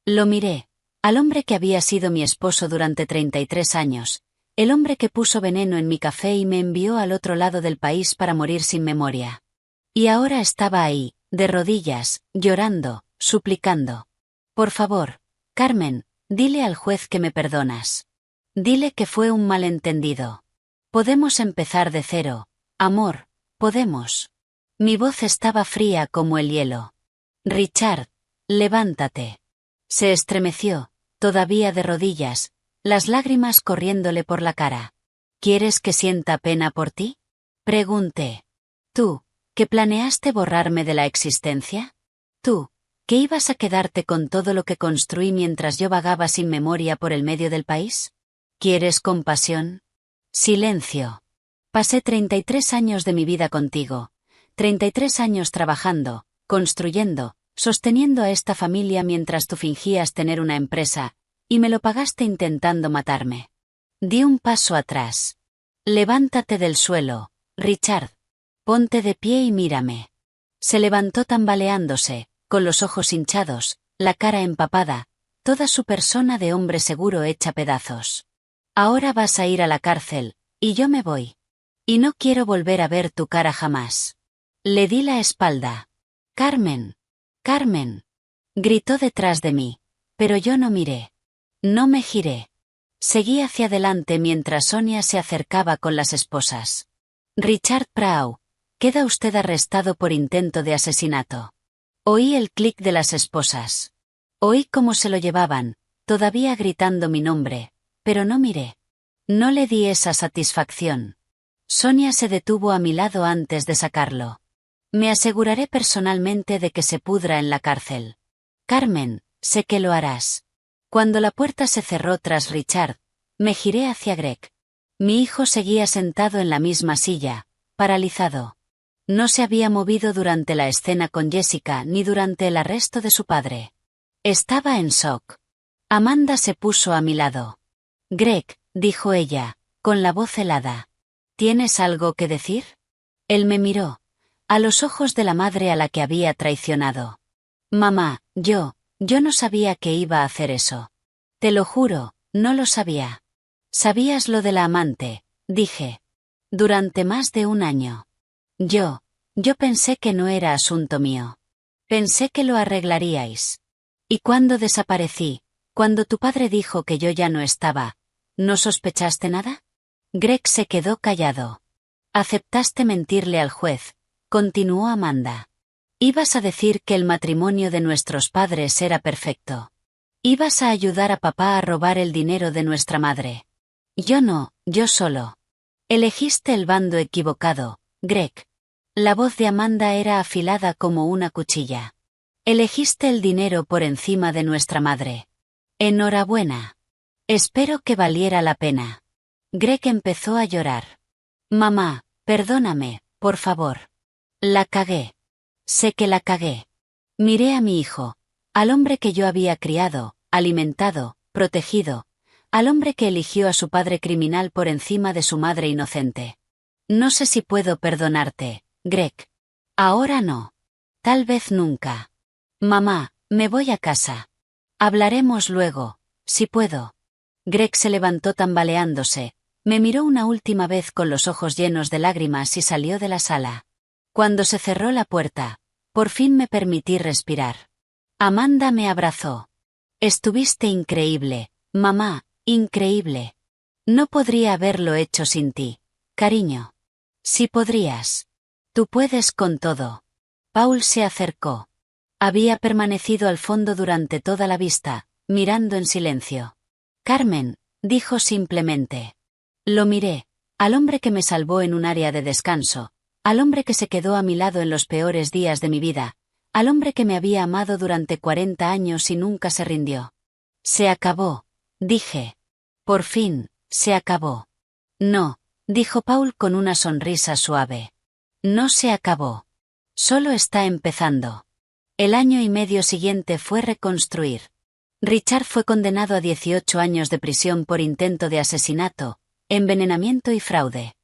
Lo miré, al hombre que había sido mi esposo durante 33 años, el hombre que puso veneno en mi café y me envió al otro lado del país para morir sin memoria. Y ahora estaba ahí, de rodillas, llorando, suplicando. Por favor, Carmen, dile al juez que me perdonas. Dile que fue un malentendido. Podemos empezar de cero, amor, podemos. Mi voz estaba fría como el hielo. Richard, levántate. Se estremeció, todavía de rodillas, las lágrimas corriéndole por la cara. ¿Quieres que sienta pena por ti? Pregunté. Tú, que planeaste borrarme de la existencia. Tú, que ibas a quedarte con todo lo que construí mientras yo vagaba sin memoria por el medio del país. ¿Quieres compasión? Silencio. Pasé 33 años de mi vida contigo. 33 años trabajando, construyendo, sosteniendo a esta familia mientras tú fingías tener una empresa, y me lo pagaste intentando matarme. Di un paso atrás. Levántate del suelo, Richard. Ponte de pie y mírame. Se levantó tambaleándose, con los ojos hinchados, la cara empapada, toda su persona de hombre seguro hecha pedazos. Ahora vas a ir a la cárcel, y yo me voy. Y no quiero volver a ver tu cara jamás. Le di la espalda. Carmen. Carmen. Gritó detrás de mí, pero yo no miré. No me giré. Seguí hacia adelante mientras Sonia se acercaba con las esposas. Richard Prau, queda usted arrestado por intento de asesinato. Oí el clic de las esposas. Oí cómo se lo llevaban, todavía gritando mi nombre, pero no miré. No le di esa satisfacción. Sonia se detuvo a mi lado antes de sacarlo. Me aseguraré personalmente de que se pudra en la cárcel. Carmen, sé que lo harás. Cuando la puerta se cerró tras Richard, me giré hacia Greg. Mi hijo seguía sentado en la misma silla, paralizado. No se había movido durante la escena con Jessica ni durante el arresto de su padre. Estaba en shock. Amanda se puso a mi lado. Greg, dijo ella, con la voz helada. ¿Tienes algo que decir? Él me miró, a los ojos de la madre a la que había traicionado. Mamá, yo no sabía que iba a hacer eso. Te lo juro, no lo sabía. ¿Sabías lo de la amante? Dije. Durante más de un año. Yo pensé que no era asunto mío. Pensé que lo arreglaríais. Y cuando desaparecí, cuando tu padre dijo que yo ya no estaba, ¿no sospechaste nada? Greg se quedó callado. Aceptaste mentirle al juez, continuó Amanda. Ibas a decir que el matrimonio de nuestros padres era perfecto. Ibas a ayudar a papá a robar el dinero de nuestra madre. Yo no, yo solo. Elegiste el bando equivocado, Greg. La voz de Amanda era afilada como una cuchilla. Elegiste el dinero por encima de nuestra madre. Enhorabuena. Espero que valiera la pena. Greg empezó a llorar. Mamá, perdóname, por favor. La cagué. Sé que la cagué. Miré a mi hijo, al hombre que yo había criado, alimentado, protegido, al hombre que eligió a su padre criminal por encima de su madre inocente. No sé si puedo perdonarte, Greg. Ahora no. Tal vez nunca. Mamá, me voy a casa. Hablaremos luego, si puedo. Greg se levantó tambaleándose, me miró una última vez con los ojos llenos de lágrimas y salió de la sala. Cuando se cerró la puerta, por fin me permití respirar. Amanda me abrazó. Estuviste increíble, mamá, increíble. No podría haberlo hecho sin ti, cariño. Sí podrías. Tú puedes con todo. Paul se acercó. Había permanecido al fondo durante toda la vista, mirando en silencio. Carmen, dijo simplemente. Lo miré, al hombre que me salvó en un área de descanso, al hombre que se quedó a mi lado en los peores días de mi vida, al hombre que me había amado durante 40 años y nunca se rindió. Se acabó, dije. Por fin, se acabó. No, dijo Paul con una sonrisa suave. No se acabó. Solo está empezando. El año y medio siguiente fue reconstruir. Richard fue condenado a 18 años de prisión por intento de asesinato, envenenamiento y fraude.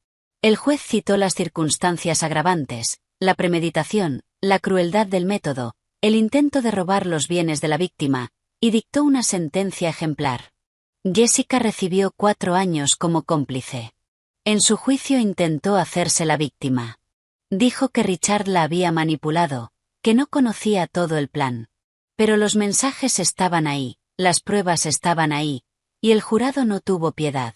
El juez citó las circunstancias agravantes, la premeditación, la crueldad del método, el intento de robar los bienes de la víctima, y dictó una sentencia ejemplar. Jessica recibió 4 años como cómplice. En su juicio intentó hacerse la víctima. Dijo que Richard la había manipulado, que no conocía todo el plan. Pero los mensajes estaban ahí, las pruebas estaban ahí, y el jurado no tuvo piedad.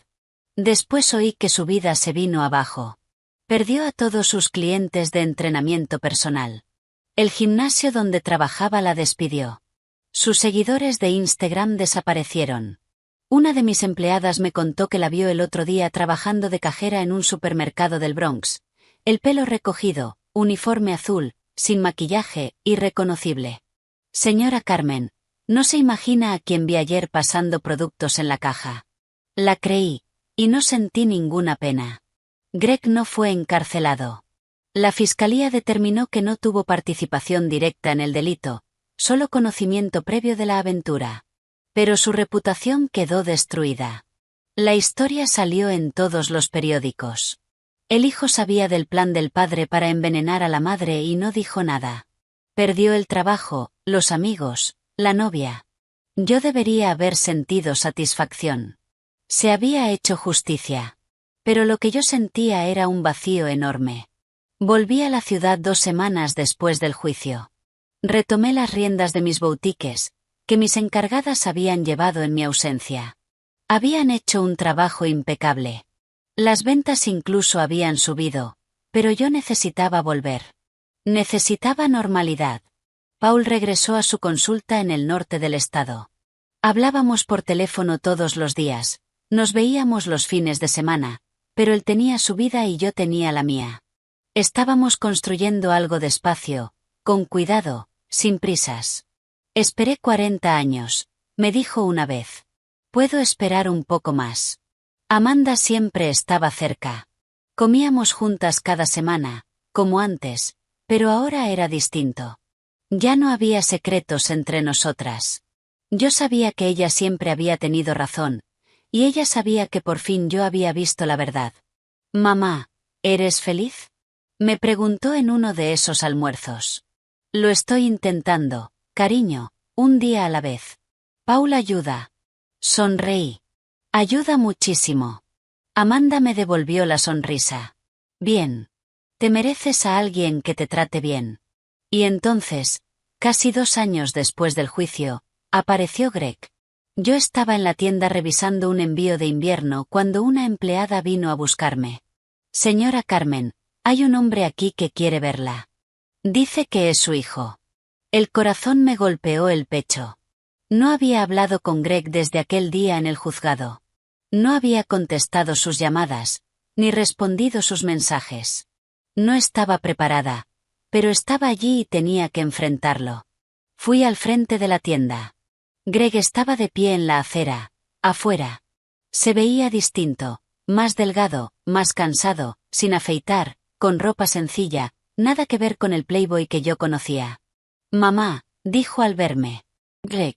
Después oí que su vida se vino abajo. Perdió a todos sus clientes de entrenamiento personal. El gimnasio donde trabajaba la despidió. Sus seguidores de Instagram desaparecieron. Una de mis empleadas me contó que la vio el otro día trabajando de cajera en un supermercado del Bronx. El pelo recogido, uniforme azul, sin maquillaje, irreconocible. Señora Carmen, no se imagina a quien vi ayer pasando productos en la caja. La creí, y no sentí ninguna pena. Greg no fue encarcelado. La fiscalía determinó que no tuvo participación directa en el delito, solo conocimiento previo de la aventura. Pero su reputación quedó destruida. La historia salió en todos los periódicos. El hijo sabía del plan del padre para envenenar a la madre y no dijo nada. Perdió el trabajo, los amigos, la novia. Yo debería haber sentido satisfacción. Se había hecho justicia. Pero lo que yo sentía era un vacío enorme. Volví a la ciudad 2 semanas después del juicio. Retomé las riendas de mis boutiques, que mis encargadas habían llevado en mi ausencia. Habían hecho un trabajo impecable. Las ventas incluso habían subido, pero yo necesitaba volver. Necesitaba normalidad. Paul regresó a su consulta en el norte del estado. Hablábamos por teléfono todos los días, nos veíamos los fines de semana, pero él tenía su vida y yo tenía la mía. Estábamos construyendo algo despacio, con cuidado, sin prisas. Esperé 40 años, me dijo una vez. Puedo esperar un poco más. Amanda siempre estaba cerca. Comíamos juntas cada semana, como antes, pero ahora era distinto. Ya no había secretos entre nosotras. Yo sabía que ella siempre había tenido razón, y ella sabía que por fin yo había visto la verdad. Mamá, ¿eres feliz? Me preguntó en uno de esos almuerzos. Lo estoy intentando, cariño, un día a la vez. Paul ayuda. Sonreí. Ayuda muchísimo. Amanda me devolvió la sonrisa. Bien. Te mereces a alguien que te trate bien. Y entonces, casi 2 años después del juicio, apareció Greg. Yo estaba en la tienda revisando un envío de invierno cuando una empleada vino a buscarme. Señora Carmen, hay un hombre aquí que quiere verla. Dice que es su hijo. El corazón me golpeó el pecho. No había hablado con Greg desde aquel día en el juzgado. No había contestado sus llamadas, ni respondido sus mensajes. No estaba preparada, pero estaba allí y tenía que enfrentarlo. Fui al frente de la tienda. Greg estaba de pie en la acera, afuera. Se veía distinto, más delgado, más cansado, sin afeitar, con ropa sencilla, nada que ver con el playboy que yo conocía. Mamá, dijo al verme. Greg.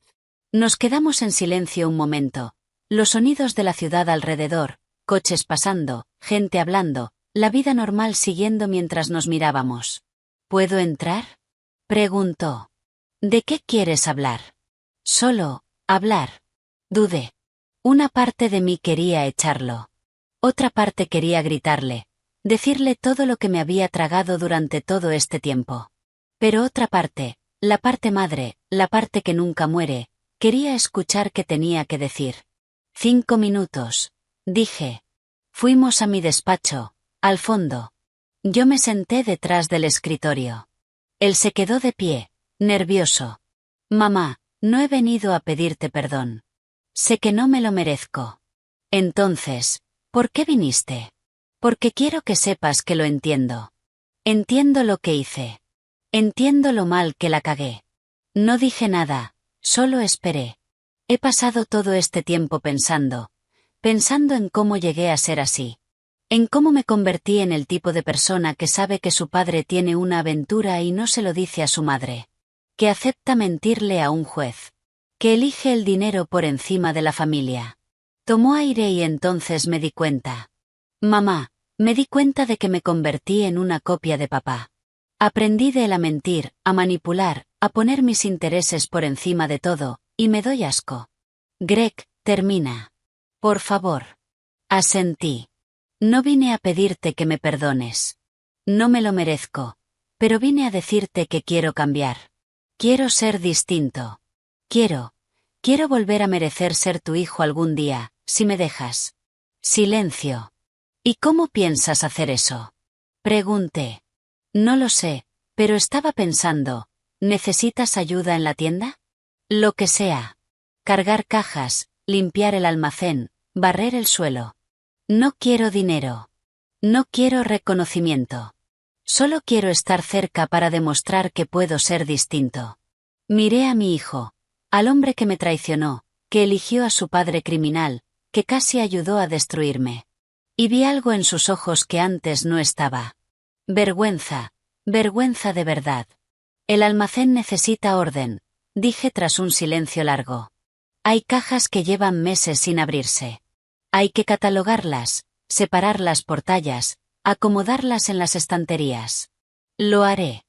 Nos quedamos en silencio un momento. Los sonidos de la ciudad alrededor, coches pasando, gente hablando, la vida normal siguiendo mientras nos mirábamos. ¿Puedo entrar? Preguntó. ¿De qué quieres hablar? Solo, hablar. Dudé. Una parte de mí quería echarlo. Otra parte quería gritarle, decirle todo lo que me había tragado durante todo este tiempo. Pero otra parte, la parte madre, la parte que nunca muere, quería escuchar qué tenía que decir. 5 minutos, dije. Fuimos a mi despacho, al fondo. Yo me senté detrás del escritorio. Él se quedó de pie, nervioso. Mamá, no he venido a pedirte perdón. Sé que no me lo merezco. Entonces, ¿por qué viniste? Porque quiero que sepas que lo entiendo. Entiendo lo que hice. Entiendo lo mal que la cagué. No dije nada, solo esperé. He pasado todo este tiempo pensando en cómo llegué a ser así. En cómo me convertí en el tipo de persona que sabe que su padre tiene una aventura y no se lo dice a su madre. Que acepta mentirle a un juez. Que elige el dinero por encima de la familia. Tomó aire y entonces me di cuenta. Mamá, me di cuenta de que me convertí en una copia de papá. Aprendí de él a mentir, a manipular, a poner mis intereses por encima de todo, y me doy asco. Greg, termina. Por favor. Asentí. No vine a pedirte que me perdones. No me lo merezco. Pero vine a decirte que quiero cambiar. Quiero ser distinto. Quiero volver a merecer ser tu hijo algún día, si me dejas. Silencio. ¿Y cómo piensas hacer eso? Pregunté. No lo sé, pero estaba pensando, ¿necesitas ayuda en la tienda? Lo que sea. Cargar cajas, limpiar el almacén, barrer el suelo. No quiero dinero. No quiero reconocimiento. Solo quiero estar cerca para demostrar que puedo ser distinto. Miré a mi hijo, al hombre que me traicionó, que eligió a su padre criminal, que casi ayudó a destruirme. Y vi algo en sus ojos que antes no estaba. Vergüenza, vergüenza de verdad. El almacén necesita orden, dije tras un silencio largo. Hay cajas que llevan meses sin abrirse. Hay que catalogarlas, separarlas por tallas, acomodarlas en las estanterías. Lo haré.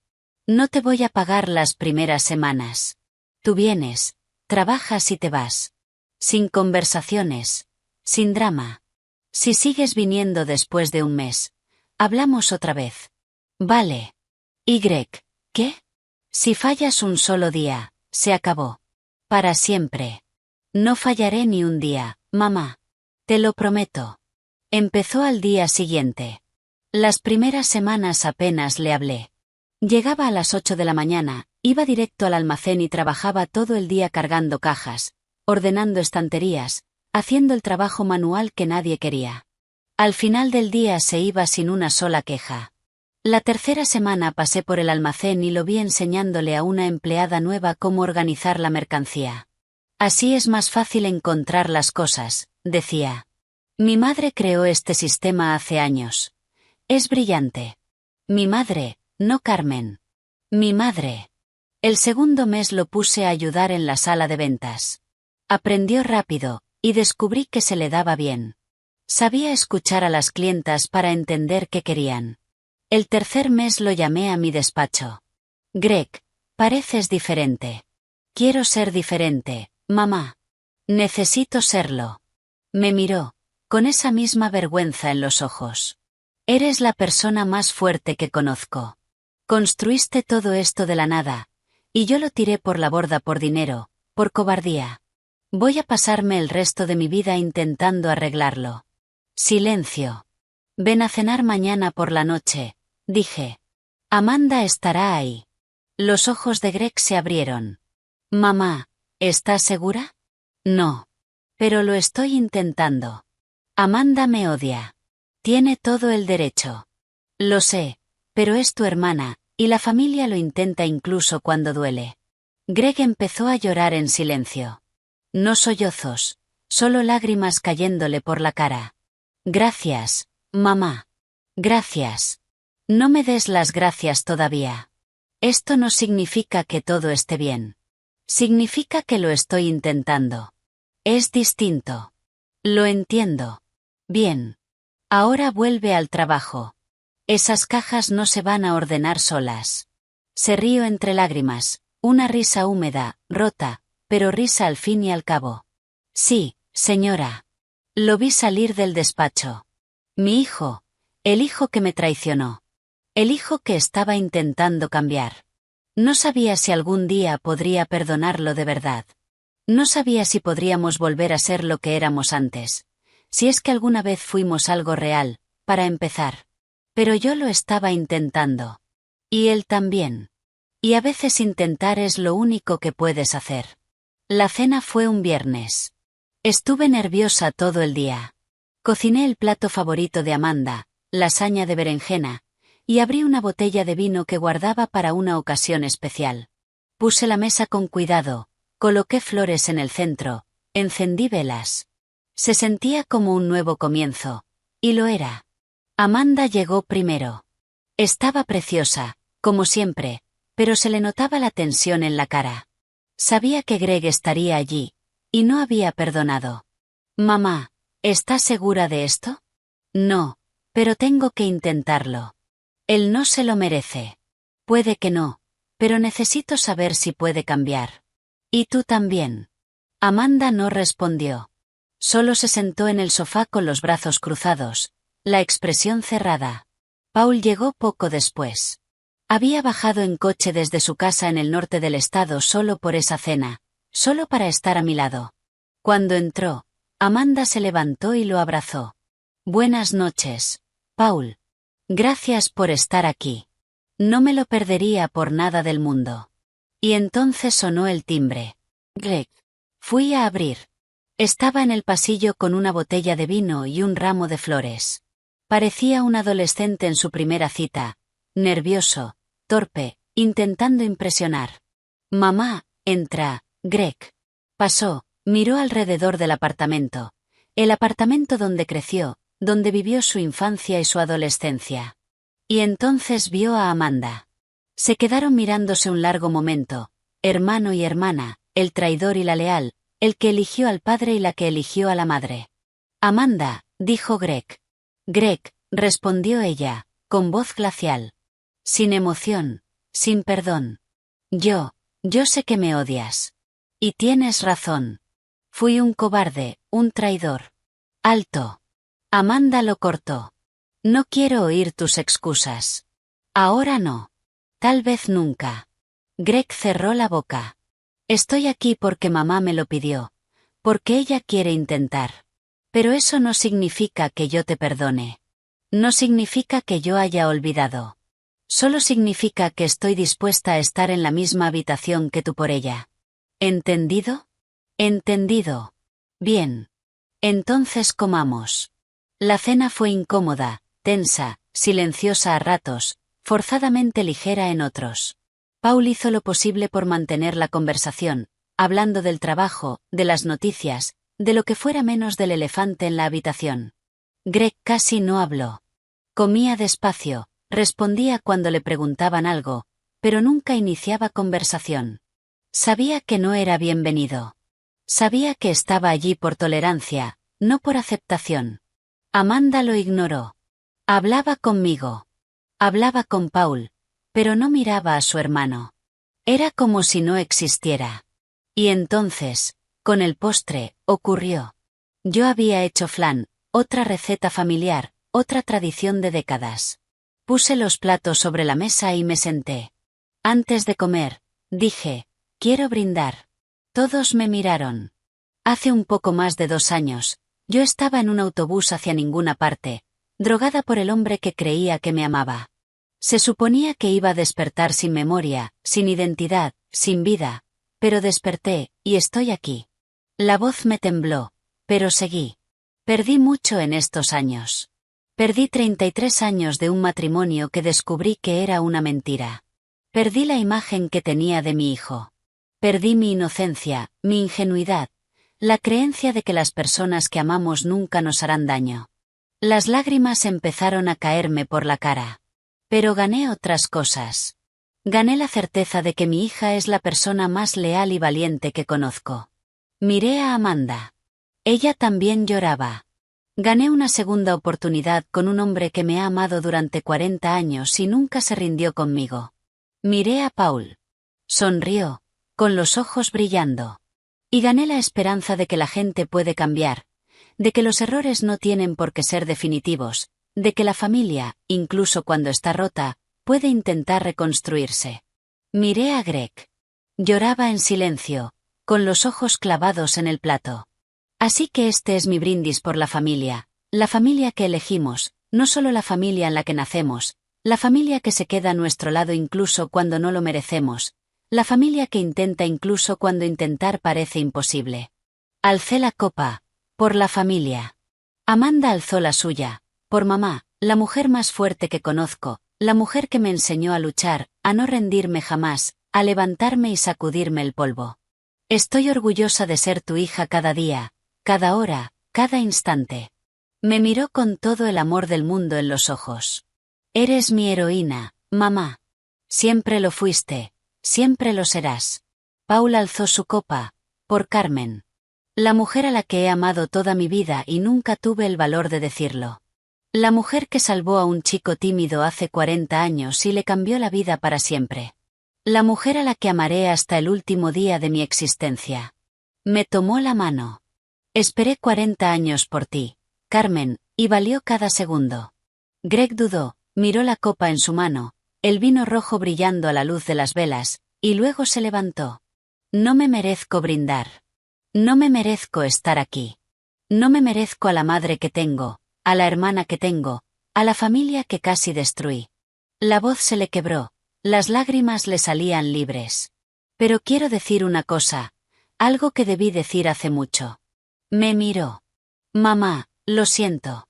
No te voy a pagar las primeras semanas. Tú vienes, trabajas y te vas. Sin conversaciones, sin drama. Si sigues viniendo después de un mes, hablamos otra vez. Vale. ¿Qué? Si fallas un solo día, se acabó. Para siempre. No fallaré ni un día, mamá. Te lo prometo. Empezó al día siguiente. Las primeras semanas apenas le hablé. Llegaba a las 8 de la mañana, iba directo al almacén y trabajaba todo el día cargando cajas, ordenando estanterías, haciendo el trabajo manual que nadie quería. Al final del día se iba sin una sola queja. La tercera semana pasé por el almacén y lo vi enseñándole a una empleada nueva cómo organizar la mercancía. Así es más fácil encontrar las cosas, decía. Mi madre creó este sistema hace años. Es brillante. Mi madre, no Carmen. Mi madre. El segundo mes lo puse a ayudar en la sala de ventas. Aprendió rápido, y descubrí que se le daba bien. Sabía escuchar a las clientas para entender qué querían. El tercer mes lo llamé a mi despacho. Greg, pareces diferente. Quiero ser diferente, mamá. Necesito serlo. Me miró, con esa misma vergüenza en los ojos. Eres la persona más fuerte que conozco. Construiste todo esto de la nada, y yo lo tiré por la borda por dinero, por cobardía. Voy a pasarme el resto de mi vida intentando arreglarlo. Silencio. Ven a cenar mañana por la noche, dije. Amanda estará ahí. Los ojos de Greg se abrieron. Mamá, ¿estás segura? No. Pero lo estoy intentando. Amanda me odia. Tiene todo el derecho. Lo sé, pero es tu hermana, y la familia lo intenta incluso cuando duele. Greg empezó a llorar en silencio. No sollozos, solo lágrimas cayéndole por la cara. Gracias, mamá. Gracias. No me des las gracias todavía. Esto no significa que todo esté bien. Significa que lo estoy intentando. Es distinto. Lo entiendo. Bien. Ahora vuelve al trabajo. Esas cajas no se van a ordenar solas. Se rió entre lágrimas, una risa húmeda, rota, pero risa al fin y al cabo. Sí, señora. Lo vi salir del despacho. Mi hijo, el hijo que me traicionó. El hijo que estaba intentando cambiar. No sabía si algún día podría perdonarlo de verdad. No sabía si podríamos volver a ser lo que éramos antes. Si es que alguna vez fuimos algo real, para empezar. Pero yo lo estaba intentando. Y él también. Y a veces intentar es lo único que puedes hacer. La cena fue un viernes. Estuve nerviosa todo el día. Cociné el plato favorito de Amanda, lasaña de berenjena, y abrí una botella de vino que guardaba para una ocasión especial. Puse la mesa con cuidado, coloqué flores en el centro, encendí velas. Se sentía como un nuevo comienzo. Y lo era. Amanda llegó primero. Estaba preciosa, como siempre, pero se le notaba la tensión en la cara. Sabía que Greg estaría allí, y no había perdonado. Mamá, ¿estás segura de esto? No, pero tengo que intentarlo. Él no se lo merece. Puede que no, pero necesito saber si puede cambiar. Y tú también. Amanda no respondió. Solo se sentó en el sofá con los brazos cruzados, la expresión cerrada. Paul llegó poco después. Había bajado en coche desde su casa en el norte del estado solo por esa cena, solo para estar a mi lado. Cuando entró, Amanda se levantó y lo abrazó. Buenas noches, Paul. Gracias por estar aquí. No me lo perdería por nada del mundo. Y entonces sonó el timbre. Greg. Fui a abrir. Estaba en el pasillo con una botella de vino y un ramo de flores. Parecía un adolescente en su primera cita, nervioso, torpe, intentando impresionar. Mamá, entra, Greg. Pasó, miró alrededor del apartamento. El apartamento donde creció, donde vivió su infancia y su adolescencia. Y entonces vio a Amanda. Se quedaron mirándose un largo momento, hermano y hermana, el traidor y la leal, el que eligió al padre y la que eligió a la madre. Amanda, dijo Greg. Greg, respondió ella, con voz glacial. Sin emoción, sin perdón. Yo sé que me odias. Y tienes razón. Fui un cobarde, un traidor. Alto. Amanda lo cortó. No quiero oír tus excusas. Ahora no. Tal vez nunca. Greg cerró la boca. Estoy aquí porque mamá me lo pidió. Porque ella quiere intentar. Pero eso no significa que yo te perdone. No significa que yo haya olvidado. Solo significa que estoy dispuesta a estar en la misma habitación que tú por ella. ¿Entendido? Entendido. Bien. Entonces comamos. La cena fue incómoda, tensa, silenciosa a ratos, forzadamente ligera en otros. Paul hizo lo posible por mantener la conversación, hablando del trabajo, de las noticias, de lo que fuera menos del elefante en la habitación. Greg casi no habló. Comía despacio, respondía cuando le preguntaban algo, pero nunca iniciaba conversación. Sabía que no era bienvenido. Sabía que estaba allí por tolerancia, no por aceptación. Amanda lo ignoró. Hablaba conmigo. Hablaba con Paul, pero no miraba a su hermano. Era como si no existiera. Y entonces, con el postre, ocurrió. Yo había hecho flan, otra receta familiar, otra tradición de décadas. Puse los platos sobre la mesa y me senté. Antes de comer, dije, quiero brindar. Todos me miraron. Hace un poco más de 2 años, yo estaba en un autobús hacia ninguna parte, drogada por el hombre que creía que me amaba. Se suponía que iba a despertar sin memoria, sin identidad, sin vida, pero desperté, y estoy aquí. La voz me tembló, pero seguí. Perdí mucho en estos años. Perdí 33 años de un matrimonio que descubrí que era una mentira. Perdí la imagen que tenía de mi hijo. Perdí mi inocencia, mi ingenuidad, la creencia de que las personas que amamos nunca nos harán daño. Las lágrimas empezaron a caerme por la cara. Pero gané otras cosas. Gané la certeza de que mi hija es la persona más leal y valiente que conozco. Miré a Amanda. Ella también lloraba. Gané una segunda oportunidad con un hombre que me ha amado durante 40 años y nunca se rindió conmigo. Miré a Paul. Sonrió, con los ojos brillando. Y gané la esperanza de que la gente puede cambiar, de que los errores no tienen por qué ser definitivos, de que la familia, incluso cuando está rota, puede intentar reconstruirse. Miré a Greg. Lloraba en silencio, con los ojos clavados en el plato. Así que este es mi brindis por la familia que elegimos, no solo la familia en la que nacemos, la familia que se queda a nuestro lado incluso cuando no lo merecemos, la familia que intenta incluso cuando intentar parece imposible. Alcé la copa, por la familia. Amanda alzó la suya, por mamá, la mujer más fuerte que conozco, la mujer que me enseñó a luchar, a no rendirme jamás, a levantarme y sacudirme el polvo. Estoy orgullosa de ser tu hija cada día, cada hora, cada instante. Me miró con todo el amor del mundo en los ojos. Eres mi heroína, mamá. Siempre lo fuiste, siempre lo serás. Paul alzó su copa, por Carmen. La mujer a la que he amado toda mi vida y nunca tuve el valor de decirlo. La mujer que salvó a un chico tímido hace 40 años y le cambió la vida para siempre. La mujer a la que amaré hasta el último día de mi existencia. Me tomó la mano. Esperé 40 años por ti, Carmen, y valió cada segundo. Greg dudó, miró la copa en su mano, el vino rojo brillando a la luz de las velas, y luego se levantó. No me merezco brindar. No me merezco estar aquí. No me merezco a la madre que tengo, a la hermana que tengo, a la familia que casi destruí. La voz se le quebró, las lágrimas le salían libres. Pero quiero decir una cosa, algo que debí decir hace mucho. Me miró. Mamá, lo siento.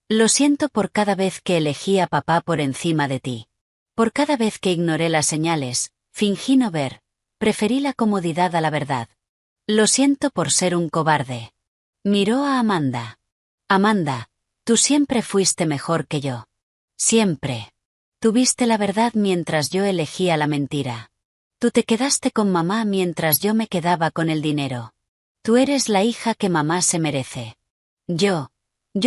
Lo siento por cada vez que elegí a papá por encima de ti. Por cada vez que ignoré las señales, fingí no ver, preferí la comodidad a la verdad. Lo siento por ser un cobarde. Miró a Amanda. Amanda, tú siempre fuiste mejor que yo. Siempre. Tuviste la verdad mientras yo elegía la mentira. Tú te quedaste con mamá mientras yo me quedaba con el dinero. Tú eres la hija que mamá se merece. Yo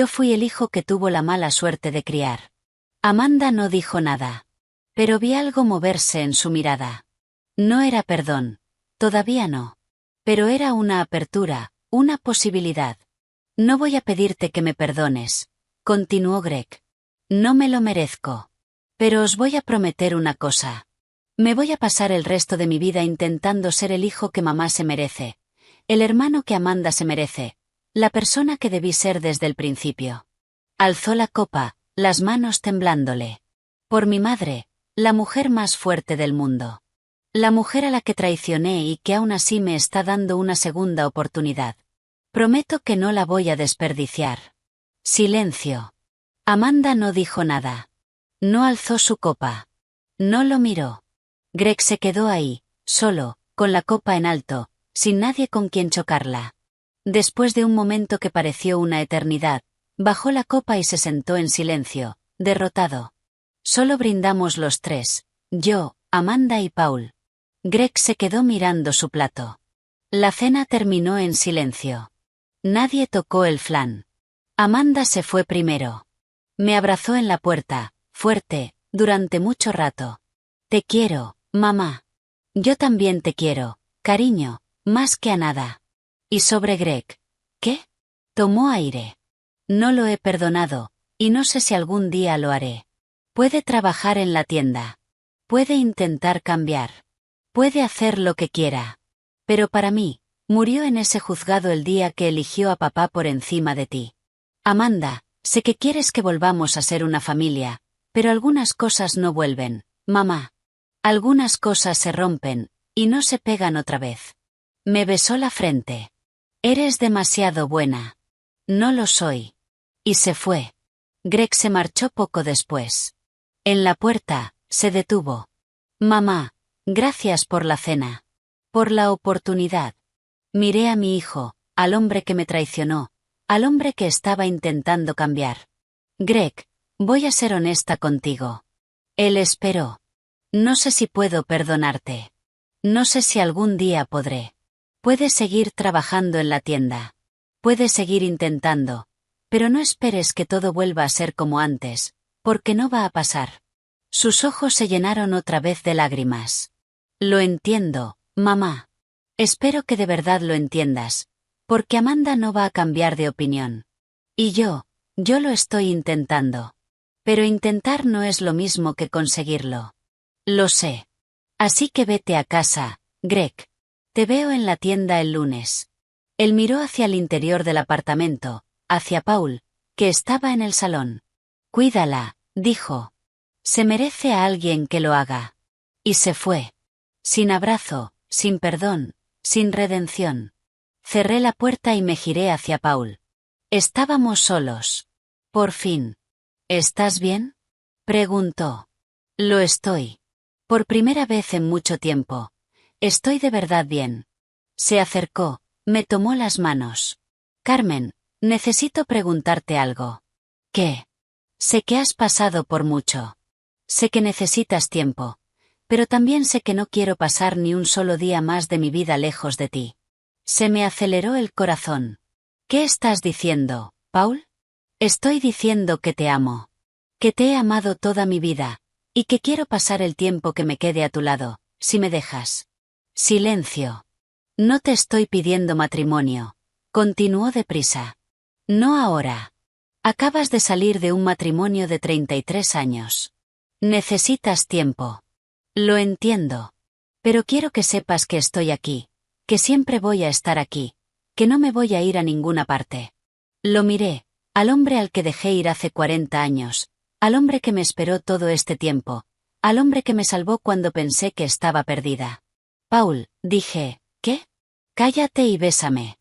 fui el hijo que tuvo la mala suerte de criar. Amanda no dijo nada. Pero vi algo moverse en su mirada. No era perdón. Todavía no. Pero era una apertura, una posibilidad. No voy a pedirte que me perdones, continuó Greg. No me lo merezco. Pero os voy a prometer una cosa. Me voy a pasar el resto de mi vida intentando ser el hijo que mamá se merece, el hermano que Amanda se merece, la persona que debí ser desde el principio. Alzó la copa, las manos temblándole. Por mi madre, la mujer más fuerte del mundo. La mujer a la que traicioné y que aún así me está dando una segunda oportunidad. Prometo que no la voy a desperdiciar. Silencio. Amanda no dijo nada. No alzó su copa. No lo miró. Greg se quedó ahí, solo, con la copa en alto, sin nadie con quien chocarla. Después de un momento que pareció una eternidad, bajó la copa y se sentó en silencio, derrotado. Solo brindamos los tres, yo, Amanda y Paul. Greg se quedó mirando su plato. La cena terminó en silencio. Nadie tocó el flan. Amanda se fue primero. Me abrazó en la puerta, fuerte, durante mucho rato. Te quiero, mamá. Yo también te quiero, cariño, más que a nada. ¿Y sobre Greg? ¿Qué? Tomó aire. No lo he perdonado, y no sé si algún día lo haré. Puede trabajar en la tienda. Puede intentar cambiar. Puede hacer lo que quiera. Pero para mí, murió en ese juzgado el día que eligió a papá por encima de ti. Amanda, Sé que quieres que volvamos a ser una familia, pero algunas cosas no vuelven, mamá. Algunas cosas se rompen, y no se pegan otra vez. Me besó la frente. Eres demasiado buena. No lo soy. Y se fue. Greg se marchó poco después. En la puerta, se detuvo. Mamá, gracias por la cena. Por la oportunidad. Miré a mi hijo, al hombre que me traicionó, al hombre que estaba intentando cambiar. Greg, voy a ser honesta contigo. Él esperó. No sé si puedo perdonarte. No sé si algún día podré. Puedes seguir trabajando en la tienda. Puedes seguir intentando. Pero no esperes que todo vuelva a ser como antes, porque no va a pasar. Sus ojos se llenaron otra vez de lágrimas. Lo entiendo, mamá. Espero que de verdad lo entiendas, porque Amanda no va a cambiar de opinión. Y yo lo estoy intentando. Pero intentar no es lo mismo que conseguirlo. Lo sé. Así que vete a casa, Greg. Te veo en la tienda el lunes. Él miró hacia el interior del apartamento, hacia Paul, que estaba en el salón. Cuídala, dijo. Se merece a alguien que lo haga. Y se fue. Sin abrazo, sin perdón, sin redención. Cerré la puerta y me giré hacia Paul. Estábamos solos. Por fin. ¿Estás bien? Preguntó. Lo estoy. Por primera vez en mucho tiempo. Estoy de verdad bien. Se acercó, me tomó las manos. Carmen, necesito preguntarte algo. ¿Qué? Sé que has pasado por mucho. Sé que necesitas tiempo. Pero también sé que no quiero pasar ni un solo día más de mi vida lejos de ti. Se me aceleró el corazón. ¿Qué estás diciendo, Paul? Estoy diciendo que te amo. Que te he amado toda mi vida. Y que quiero pasar el tiempo que me quede a tu lado, si me dejas. Silencio. No te estoy pidiendo matrimonio. Continuó deprisa. No ahora. Acabas de salir de un matrimonio de 33 años. Necesitas tiempo. Lo entiendo. Pero quiero que sepas que estoy aquí, que siempre voy a estar aquí, que no me voy a ir a ninguna parte. Lo miré, al hombre al que dejé ir hace 40 años, al hombre que me esperó todo este tiempo, al hombre que me salvó cuando pensé que estaba perdida. Paul, dije, ¿qué? Cállate y bésame.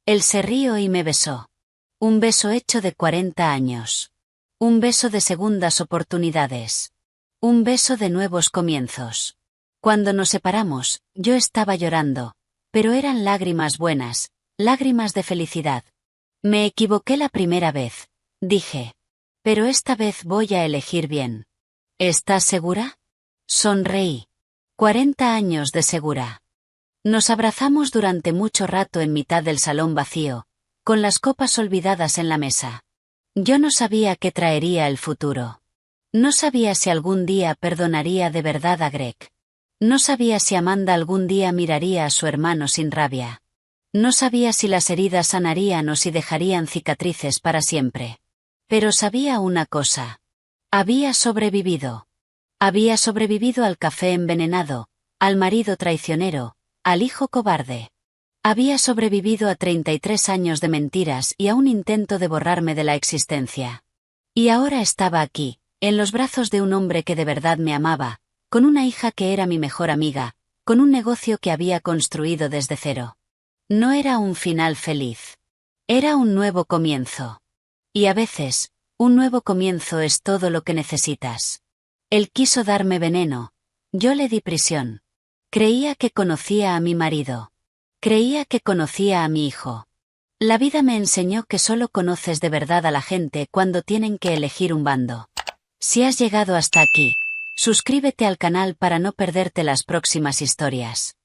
Él se rió y me besó. Un beso hecho de 40 años. Un beso de segundas oportunidades. Un beso de nuevos comienzos. Cuando nos separamos, yo estaba llorando, pero eran lágrimas buenas, lágrimas de felicidad. Me equivoqué la primera vez, dije. Pero esta vez voy a elegir bien. ¿Estás segura? Sonreí. 40 años de segura. Nos abrazamos durante mucho rato en mitad del salón vacío, con las copas olvidadas en la mesa. Yo no sabía qué traería el futuro. No sabía si algún día perdonaría de verdad a Greg. No sabía si Amanda algún día miraría a su hermano sin rabia. No sabía si las heridas sanarían o si dejarían cicatrices para siempre. Pero sabía una cosa. Había sobrevivido. Había sobrevivido al café envenenado, al marido traicionero, al hijo cobarde. Había sobrevivido a 33 años de mentiras y a un intento de borrarme de la existencia. Y ahora estaba aquí, en los brazos de un hombre que de verdad me amaba, con una hija que era mi mejor amiga, con un negocio que había construido desde cero. No era un final feliz. Era un nuevo comienzo. Y a veces, un nuevo comienzo es todo lo que necesitas. Él quiso darme veneno. Yo le di prisión. Creía que conocía a mi marido. Creía que conocía a mi hijo. La vida me enseñó que solo conoces de verdad a la gente cuando tienen que elegir un bando. Si has llegado hasta aquí, suscríbete al canal para no perderte las próximas historias.